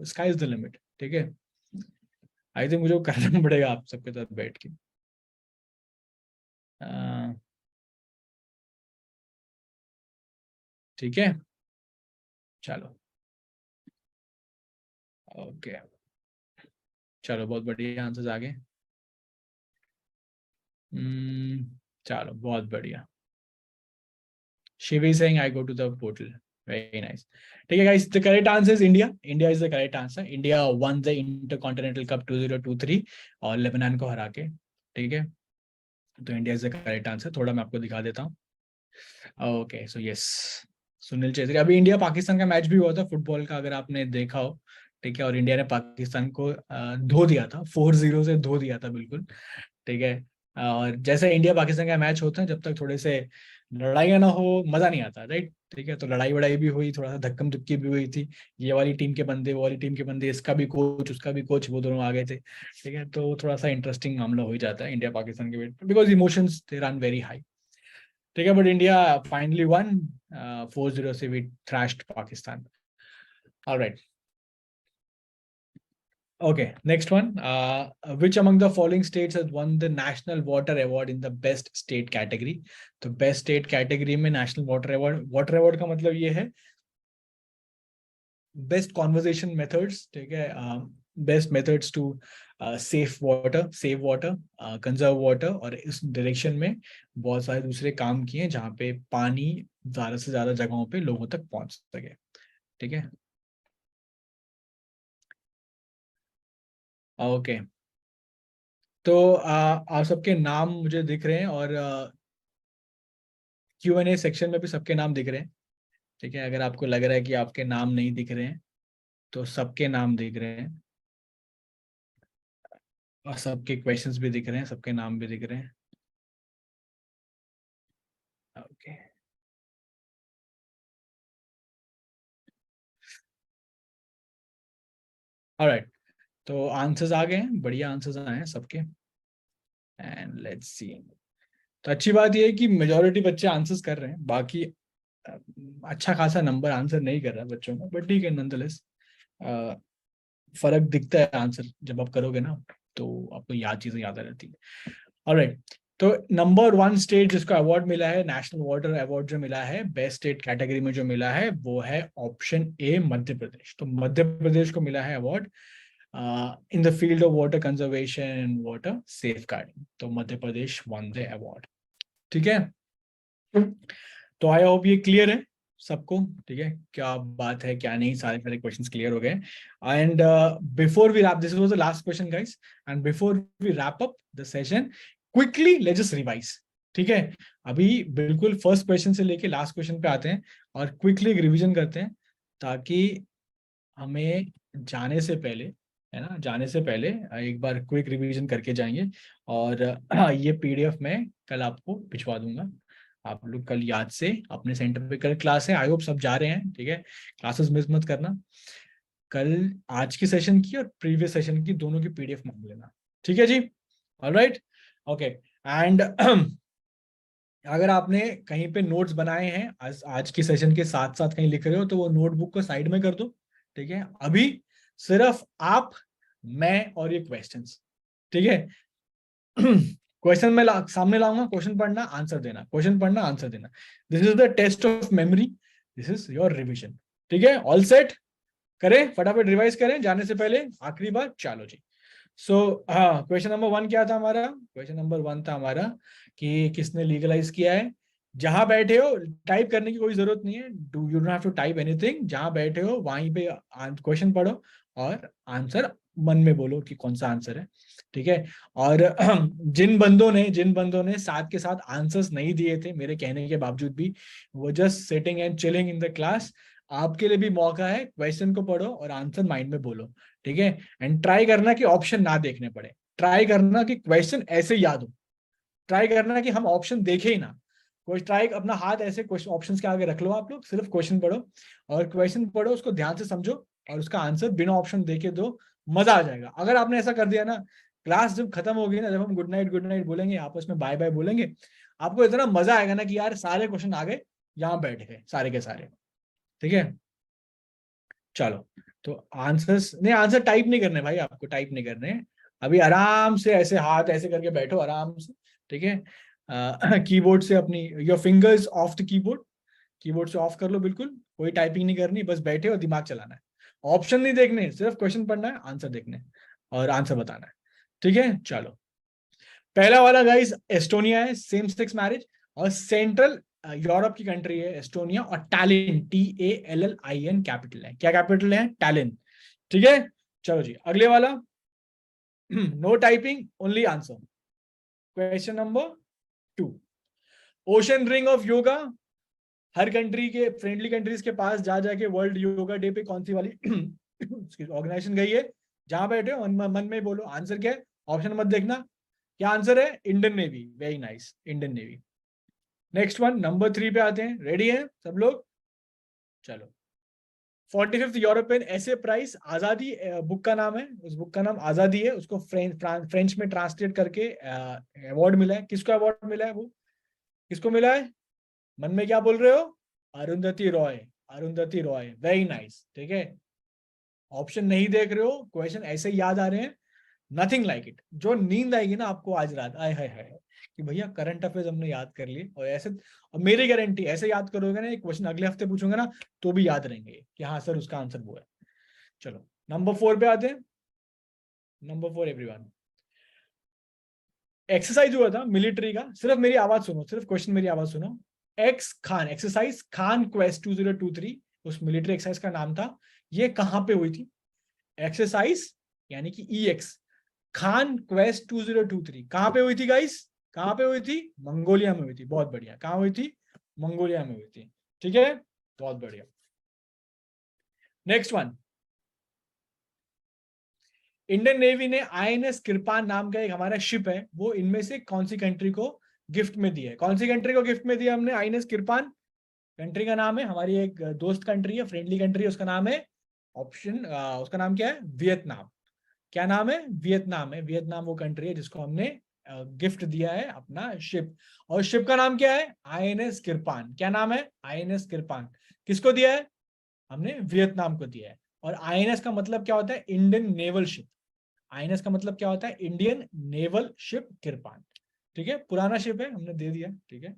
स्काई इज द लिमिट, ठीक है। आई थिंक मुझे वो करना पड़ेगा आप सबके साथ बैठ के। अ, ठीक है, चलो, ओके, चलो, बहुत बढ़िया आंसर्स आ गए। चलो, बहुत बढ़िया। Shivi saying I go to the portal, very nice. ठीक है guys, the correct answer is India. India is the correct answer. India won the intercontinental cup 2023 और लेबनान को हरा के, ठीक है। तो India is the correct answer. थोड़ा मैं आपको दिखा देता हूँ। Okay, so yes, Sunil Chhetri. अभी इंडिया पाकिस्तान का मैच भी हुआ था फुटबॉल का, अगर आपने देखा हो, ठीक है। और इंडिया ने पाकिस्तान को धो दिया था, 4-0 से धो दिया था बिल्कुल, ठीक है। और जैसे इंडिया पाकिस्तान का मैच होता है, जब तक थोड़े से लड़ाइयाँ ना हो, मजा नहीं आता, राइट, ठीक है। तो लड़ाई वड़ाई भी हुई, थोड़ा सा धक्कम धुक्की भी हुई थी, ये वाली टीम के बंदे, वो वाली टीम के बंदे, इसका भी कोच उसका भी कोच, वो दोनों आ गए थे, ठीक है। तो थोड़ा सा इंटरेस्टिंग मामला हो ही जाता है इंडिया पाकिस्तान के बीच, because emotions they run very high, ठीक है। बट इंडिया फाइनली वन, 4-0 से we thrashed Pakistan. Alright, okay, next one. Which among the following states has won the National Water Award in the Best State category? तो Best State category में National Water Award, Water Award का मतलब ये है Best Conservation Methods, ठीक है, Best Methods to save water, conserve water, और इस डायरेक्शन में बहुत सारे दूसरे काम किए हैं जहाँ पे पानी ज्यादा से ज्यादा जगहों पे लोगों तक पहुंच सके, ठीक है। ओके, तो आप सबके नाम मुझे दिख रहे हैं, और Q&A सेक्शन में भी सबके नाम दिख रहे हैं, ठीक है। अगर आपको लग रहा है कि आपके नाम नहीं दिख रहे हैं तो सबके नाम दिख रहे हैं, और सबके क्वेश्चंस भी दिख रहे हैं, सबके नाम भी दिख रहे हैं। Okay, alright. तो आंसर्स आ गए हैं, बढ़िया आंसर्स आए हैं सबके, एंड लेट्स सी। तो अच्छी बात यह है कि मेजोरिटी बच्चे आंसर्स कर रहे हैं, बाकी अच्छा खासा नंबर आंसर नहीं कर रहा है बच्चों का, बट ठीक है, नॉनदलेस फर्क दिखता है आंसर जब आप करोगे ना, तो आपको याद चीजें याद रहती है। ऑलराइट, तो नंबर 1 स्टेट जिसको अवार्ड मिला है, नेशनल वाटर अवार्ड जो मिला है बेस्ट स्टेट कैटेगरी में जो मिला है, वो है ऑप्शन ए, मध्य प्रदेश। तो मध्य प्रदेश को मिला है award in the field of water conservation and water safe guarding. तो Madhya Pradesh won the award, ठीक है। तो आई होप ये क्लियर है सबको, ठीक है, क्या बात है क्या नहीं, सारे सारे क्वेश्चंस क्लियर हो गए। And before we wrap, this was the last question guys, and before we wrap up the session, quickly let's just revise, ठीक है। अभी बिल्कुल फर्स्ट क्वेश्चन से लेके लास्ट क्वेश्चन पे आते हैं और क्विकली एक रिवीजन करते हैं, ताकि हमें जाने से पहले, है ना, जाने से पहले एक बार क्विक रिवीजन करके जाएंगे। और ये पीडीएफ मैं कल आपको भिजवा दूंगा, आप लोग कल याद से अपने सेंटर पे, कल क्लास है, आई होप सब जा रहे हैं, ठीक है। क्लासेस मिस मत करना, कल आज की सेशन की और प्रीवियस सेशन की दोनों की पीडीएफ मांग लेना, ठीक है जी। Alright, okay. एंड अगर आपने कहीं पे नोट्स बनाए हैं आज की सेशन के साथ साथ कहीं लिख रहे हो, तो वो नोटबुक को साइड में कर दो, ठीक है। अभी सिर्फ आप, मैं और ये क्वेश्चंस, ठीक है। क्वेश्चन मैं सामने लाऊंगा, क्वेश्चन पढ़ना आंसर देना, क्वेश्चन पढ़ना आंसर देना। This is the test of memory, this is your revision, ठीक है। ऑल सेट, करें फटाफट, रिवाइज करें जाने से पहले, आखिरी बार, चलो जी। सो हाँ, क्वेश्चन नंबर 1 क्या था हमारा? क्वेश्चन नंबर 1 था हमारा कि किसने लीगलाइज किया है। जहां बैठे हो, टाइप करने की कोई जरूरत नहीं है, do you don't have to type anything, जहां बैठे हो वहीं पे क्वेश्चन पढ़ो और आंसर मन में बोलो कि कौन सा आंसर है, ठीक है। और जिन बंदों ने साथ के साथ आंसर्स नहीं दिए थे मेरे कहने के बावजूद भी, वो just sitting and chilling in the class, आपके लिए भी मौका है, क्वेश्चन को पढ़ो और आंसर माइंड में बोलो, ठीक है। एंड ट्राई करना कि ऑप्शन ना देखने पड़े, ट्राई करना कि क्वेश्चन ऐसे याद हो, ट्राई करना कि हम ऑप्शन देखे ही ना, कोई ट्राई अपना हाथ ऐसे क्वेश्चन ऑप्शंस के आगे रख लो, आप लोग सिर्फ क्वेश्चन पढ़ो, और क्वेश्चन पढ़ो उसको ध्यान से समझो और उसका आंसर बिना ऑप्शन देखे दो, मजा आ जाएगा। अगर आपने ऐसा कर दिया ना, क्लास जब खत्म होगी ना, जब हम गुड नाइट बोलेंगे, आपस में बाय बाय बोलेंगे, आपको इतना मजा आएगा ना कि यार सारे क्वेश्चन आ गए, यहाँ बैठ गए सारे के सारे, ठीक है। चलो, तो आंसर्स नहीं, आंसर टाइप नहीं करने भाई, आपको टाइप नहीं करने, अभी आराम से ऐसे हाथ ऐसे करके बैठो आराम से, ठीक है। कीबोर्ड से अपनी, your fingers of the keyboard, keyboard से ऑफ कर लो बिल्कुल, कोई टाइपिंग नहीं करनी, बस बैठे और दिमाग चलाना है, ऑप्शन नहीं देखने, सिर्फ क्वेश्चन पढ़ना है, आंसर देखने और आंसर बताना है, ठीक है। चलो, पहला वाला गाइस एस्टोनिया है, सेम सेक्स मैरिज, और सेंट्रल यूरोप की कंट्री है एस्टोनिया, और टैलिन, TALLIN कैपिटल है, क्या कैपिटल है? टैलिन, ठीक है। चलो जी, अगले वाला, no typing, only answer. Question number 2, ocean ring of yoga, हर कंट्री के, फ्रेंडली कंट्रीज के पास जा जाके वर्ल्ड योगा डे पे कौन सी वाली ऑर्गेनाइजेशन गई है? जहां बैठे हो मन में बोलो आंसर क्या है, ऑप्शन मत देखना, क्या आंसर है? Indian navy, very nice, Indian navy. Next one, number 3 पे आते हैं, रेडी हैं सब लोग? चलो, 45th यूरोपियन ऐसे प्राइज, आजादी बुक का नाम है, उस बुक का नाम आजादी है, उसको फ्रेंच में ट्रांसलेट करके अवार्ड मिला है, किसको अवार्ड मिला है वो, किसको मिला है? मन में क्या बोल रहे हो? अरुंधति रॉय, अरुंधति रॉय, वेरी नाइस, ठीक है। ऑप्शन नहीं देख रहे हो, क्वेश्चन ऐसे ही याद आ रहे हैं, नथिंग लाइक इट। जो नींद आएगी ना आपको आज रात, आय हाय हाय, कि भैया करंट अफेयर्स हमने याद कर लिए, और ऐसे, और मेरी गारंटी ऐसे याद करोगे ना, एक क्वेश्चन अगले हफ्ते पूछूंगा ना, तो भी याद रहेंगे कि हाँ सर उसका आंसर वो है। चलो, नंबर 4 पे आते हैं, नंबर 4 एवरीवन, एक्सरसाइज हुआ था मिलिट्री का, सिर्फ मेरी आवाज सुनो, सिर्फ क्वेश्चन मेरी आवाज सुनो। X Khan exercise, Khaan Quest 2023 उस मिलिट्री एक्सरसाइज का नाम था, ये कहां पे हुई थी? एक्सरसाइज यानी कि EX, खान क्वेस्ट 2023 कहां पे हुई थी गाइस? कहां पे हुई थी? मंगोलिया में हुई थी, बहुत बढ़िया, कहां हुई थी? मंगोलिया में हुई थी। ठीक है, बहुत बढ़िया। नेक्स्ट वन, इंडियन नेवी ने आईएनएस कृपान नाम का एक हमारा शिप है, वो इनमें से कौन सी कंट्री को गिफ्ट में दिया है? कौन सी कंट्री को गिफ्ट में दिया हमने आईएनएस कृपान? कंट्री का नाम है, हमारी एक दोस्त कंट्री है, फ्रेंडली कंट्री है, उसका नाम है ऑप्शन, उसका नाम क्या है? वियतनाम। क्या नाम है? वियतनाम है। वियतनाम वो कंट्री है जिसको हमने गिफ्ट दिया है अपना शिप। और शिप का नाम क्या है? आईएनएस कृपान। क्या नाम है? आईएनएस कृपान। किसको दिया है? हमने वियतनाम को दिया है। और आईएनएस का मतलब क्या होता है? Indian naval ship. आईएनएस का मतलब क्या होता है? Indian naval ship Kripan. ठीक है, पुराना शिप है, हमने दे दिया। ठीक है,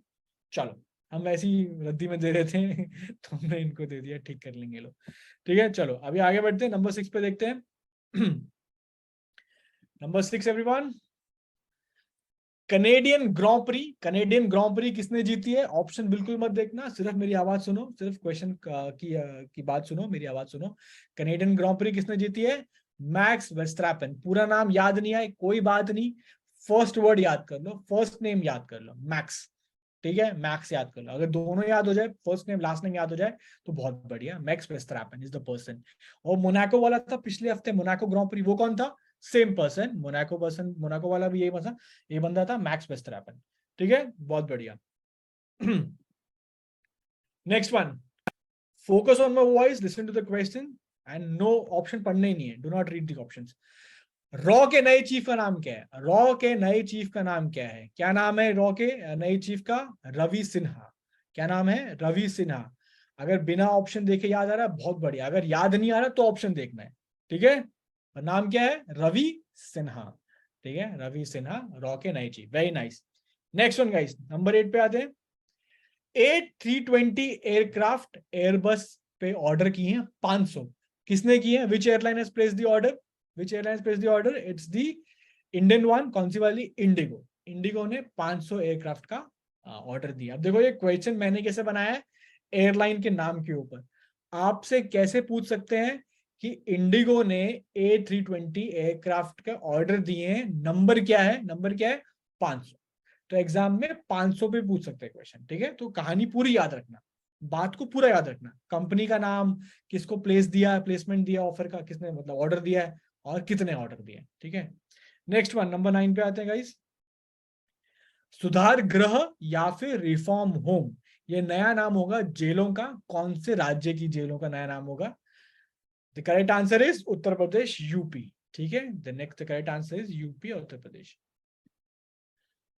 चलो, हम ऐसी रद्दी में दे रहे थे तो हमने इनको दे दिया, ठीक कर लेंगे लोग। ठीक है, चलो अभी आगे बढ़ते हैं, नंबर 6 पे देखते हैं। Number 6 everyone, Canadian grand pre. Canadian grand pre किसने जीती है? ऑप्शन बिल्कुल मत देखना, सिर्फ मेरी आवाज सुनो, सिर्फ क्वेश्चन की बात सुनो, मेरी आवाज सुनो। कनेडियन ग्रॉ प्री किसने जीती है? Max Verstappen. पूरा नाम याद नहीं आए कोई बात नहीं, फर्स्ट वर्ड याद कर लो, फर्स्ट नेम याद कर लो, मैक्स। ठीक है, मैक्स याद कर लो। अगर दोनों याद हो जाए, फर्स्ट नेम लास्ट नेम याद हो जाए, तो बहुत बढ़िया। Max Verstappen is the person. और मोनाको वाला था पिछले हफ्ते, मोनाको ग्रॉ प्री, वो कौन था? सेम पर्सन, मोनाको वाला भी यही था, ये बंदा था मैक्स वर्स्टैपेन। ठीक है, बहुत बढ़िया। Next one, focus on my voice, listen to the question and no option पढ़ने ही नहीं है, do not read the options. रॉ के नए चीफ का नाम क्या है? रॉ के नए चीफ का नाम क्या है? क्या नाम है रॉ के नए चीफ का? रवि सिन्हा। क्या नाम है? रवि सिन्हा। अगर बिना ऑप्शन देखे याद आ रहा है, बहुत बढ़िया। अगर याद नहीं आ रहा तो ऑप्शन देखना है। ठीक है, नाम क्या है? रवि सिन्हा। ठीक है, रवि सिन्हा, रॉ के नए chief. Very nice. Next one guys, number 8 पे आते हैं। A320 एयरक्राफ्ट एयरबस पे ऑर्डर की हैं 500। किसने की है? Which airline has placed the order? Which airline has placed the order? It's the Indian one. कौन सी वाली? इंडिगो। इंडिगो ने 500 एयरक्राफ्ट का ऑर्डर दिया। अब देखो ये क्वेश्चन मैंने कैसे बनाया है? एयरलाइन के नाम के ऊपर। आपसे कैसे पूछ सकते हैं कि इंडिगो ने A320 एयरक्राफ्ट का ऑर्डर दिए हैं, नंबर क्या है? नंबर क्या है? 500। तो एग्जाम में 500 पे पूछ सकते हैं क्वेश्चन। ठीक है, तो कहानी पूरी याद रखना, बात को पूरा याद रखना। कंपनी का नाम, किसको प्लेस दिया, प्लेसमेंट दिया, ऑफर का किसने मतलब ऑर्डर दिया है, और कितने ऑर्डर दिए। ठीक है, नेक्स्ट वन, नंबर 9 पे आते हैं गाइस। सुधार गृह या फिर रिफॉर्म होम, ये नया नाम होगा जेलों का। कौन से राज्य की जेलों का नया नाम होगा? The correct answer is Uttar Pradesh, UP. ठीक है, the next correct answer is UP, Uttar Pradesh.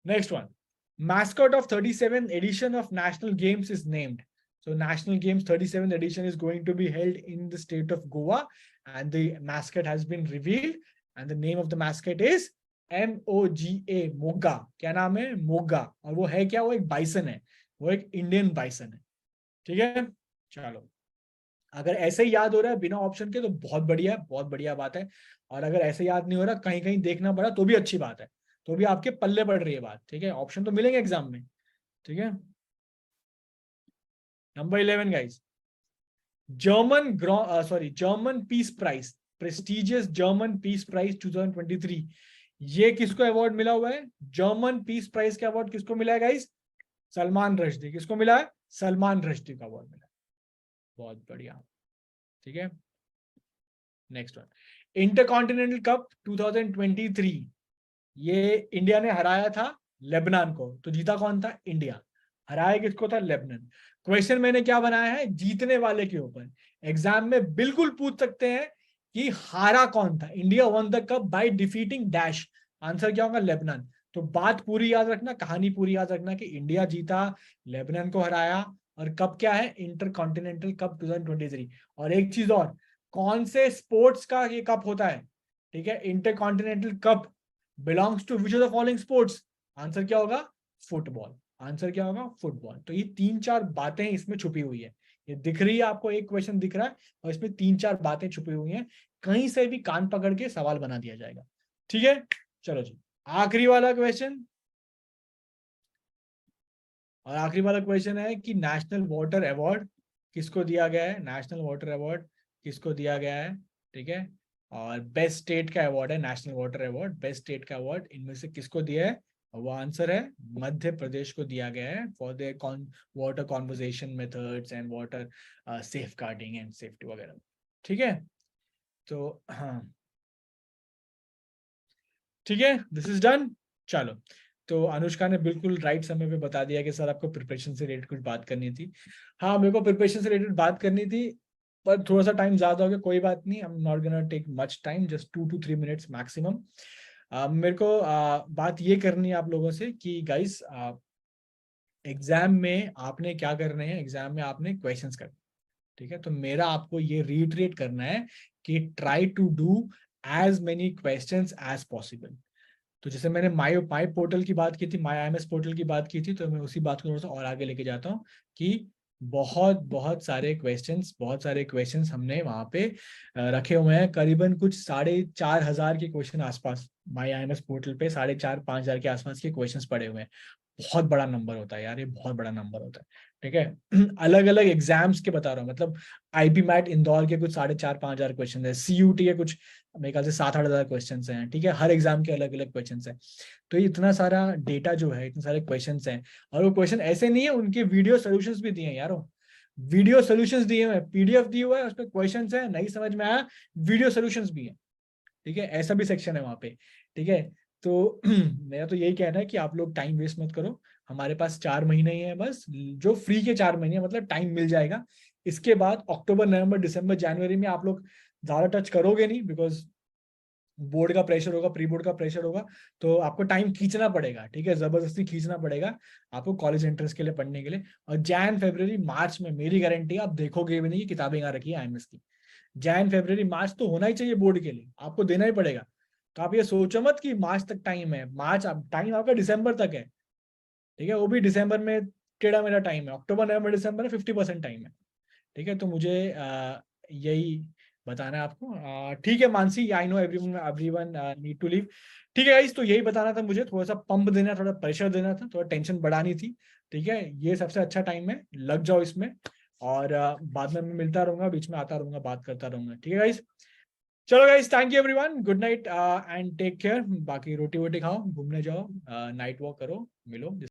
Next one. Mascot of 37th edition of National Games is named. So National Games 37th edition is going to be held in the state of Goa, and the mascot has been revealed, and the name of the mascot is MOGA, Moga. क्या नाम है? मोगा। और वो है क्या? वो एक bison है, वो एक इंडियन बाइसन है। ठीक है, चलो, अगर ऐसे ही याद हो रहा है बिना ऑप्शन के तो बहुत बढ़िया, बहुत बढ़िया बात है। और अगर ऐसे याद नहीं हो रहा, कहीं कहीं देखना पड़ा, तो भी अच्छी बात है, तो भी आपके पल्ले पड़ रही है बात। ठीक है, ऑप्शन तो मिलेंगे एग्जाम में। ठीक है, number 11 guys, German peace prize, prestigious German peace prize 2023, ये किसको अवार्ड मिला हुआ है? जर्मन पीस प्राइज का अवार्ड किसको मिला है गाइस? सलमान रश्दी। किसको मिला है? सलमान रश्दी का अवार्ड मिला। बहुत बढ़िया। ठीक है, नेक्स्ट वन, इंटरकॉन्टिनेंटल कप 2023, ये इंडिया ने हराया था लेबनान को, तो जीता कौन था? इंडिया। हराया किसको था? लेबनान। क्वेश्चन मैंने क्या बनाया है? जीतने वाले के ऊपर। एग्जाम में बिल्कुल पूछ सकते हैं कि हारा कौन था। India won the cup by defeating dash. Answer क्या होगा? लेबनान। तो बात पूरी याद रखना, कहानी पूरी याद रखना कि इंडिया जीता, लेबनान को हराया, और कप क्या है? Intercontinental cup 2023। और एक चीज और, कौन से स्पोर्ट्स का ये कप होता है? ठीक है, intercontinental cup belongs to which of the following sports? Answer क्या होगा? फुटबॉल। आंसर क्या होगा? फुटबॉल। तो ये 3-4 बातें इसमें छुपी हुई है, ये दिख रही है आपको, एक क्वेश्चन दिख रहा है और इसमें 3-4 बातें छुपी हुई हैं, कहीं से भी कान पकड़ के सवाल बना दिया जाएगा। ठीक है, चलो जी, आखिरी वाला क्वेश्चन। और आखिरी वाला क्वेश्चन है कि नेशनल वाटर अवार्ड किसको दिया गया है? नेशनल वाटर अवार्ड किसको दिया गया है? ठीक है, और बेस्ट स्टेट का अवार्ड है national water award, best state का अवार्ड इनमें से किसको दिया है? वो आंसर है मध्य प्रदेश को दिया गया है for the water conversation methods and water safe guarding and safety वगैरह। ठीक है, तो हाँ ठीक है, दिस इज डन। चलो, तो अनुष्का ने बिल्कुल राइट समय पे बता दिया कि सर आपको प्रिपरेशन से रिलेटेड कुछ बात करनी थी। हाँ, मेरे को प्रिपरेशन से रिलेटेड बात करनी थी, पर थोड़ा सा टाइम ज्यादा हो गया, कोई बात नहीं, I am not gonna take much time, just 2 to 3 minutes maximum. मेरे को बात ये करनी है आप लोगों से कि गाइस, एग्जाम में आपने क्या करने हैं, एग्जाम में आपने क्वेश्चंस करने, ठीक है। तो मेरा आपको ये रीट्रेट करना है कि try to do as many questions as possible. तो जैसे मैंने माई माई पोर्टल की बात की थी, माई IMS पोर्टल की बात की थी, तो मैं उसी बात को थोड़ा सा और आगे लेके जाता हूँ कि बहुत बहुत सारे क्वेश्चंस हमने वहां पे रखे हुए हैं, करीबन कुछ 4,500 के क्वेश्चन आसपास माई IMS पोर्टल पे 4,500-5,000 के आसपास के क्वेश्चंस पड़े हुए हैं। बहुत बड़ा नंबर होता है यार, ये बहुत बड़ा नंबर होता है, ठीक है। अलग अलग एग्जाम्स के बता रहा हूँ, मतलब IB मैट इंदौर के कुछ 4,500-5,000 क्वेश्चन है, CUT के कुछ मेरे ख्याल से 7-8 हजार क्वेश्चन हैं, ठीक है। हर एग्जाम के अलग अलग क्वेश्चन हैं। तो ये इतना सारा डेटा जो है, इतने सारे क्वेश्चन हैं, और वो क्वेश्चन ऐसे नहीं है, उनके वीडियो सोल्यूशंस भी दिए हैं यारो, वीडियो सोल्यूशंस दिए हुए हैं, PDF दिए हुआ है, उस पर क्वेश्चन है, नहीं समझ में आया, वीडियो सोल्यूशंस भी है, ठीक है, ऐसा भी सेक्शन है वहां पे, ठीक है। तो मेरा तो यही कहना है कि आप लोग टाइम वेस्ट मत करो, हमारे पास 4 महीने ही है बस, जो फ्री के 4 महीने हैं, मतलब टाइम मिल जाएगा। इसके बाद अक्टूबर, नवंबर, दिसंबर, जनवरी में आप लोग ज्यादा टच करोगे नहीं, बिकॉज बोर्ड का प्रेशर होगा, प्री बोर्ड का प्रेशर होगा, तो आपको टाइम खींचना पड़ेगा, ठीक है, जबरदस्ती खींचना पड़ेगा आपको कॉलेज एंट्रेंस के लिए पढ़ने के लिए। और जैन फरवरी मार्च में मेरी गारंटी है आप देखोगे भी नहीं कि किताबें कहाँ रखी है IMS की। जैन फरवरी मार्च तो होना ही चाहिए बोर्ड के लिए, आपको देना ही पड़ेगा। तो आप ये सोचो मत कि मार्च तक टाइम है, मार्च टाइम आपका दिसंबर तक है, ठीक है, वो भी दिसंबर में टेढ़ा मेरा टाइम है, अक्टूबर, नवंबर, दिसंबर में 50% टाइम है, ठीक है। तो मुझे यही बताना है आपको। ठीक है Mansi, I know everyone need to leave, ठीक है गाइस, तो यही बताना था मुझे, थोड़ा सा पंप देना, थोड़ा प्रेशर देना था, थोड़ा टेंशन बढ़ानी थी, ठीक है। ये सबसे अच्छा टाइम है, लग जाओ इसमें, और बाद में मैं मिलता रहूंगा, बीच में आता रहूंगा, बात करता रहूंगा, ठीक है गाइस। चलो guys, thank you everyone, good night and take care. बाकी रोटी वोटी खाओ, घूमने जाओ, नाइट वॉक करो, मिलो।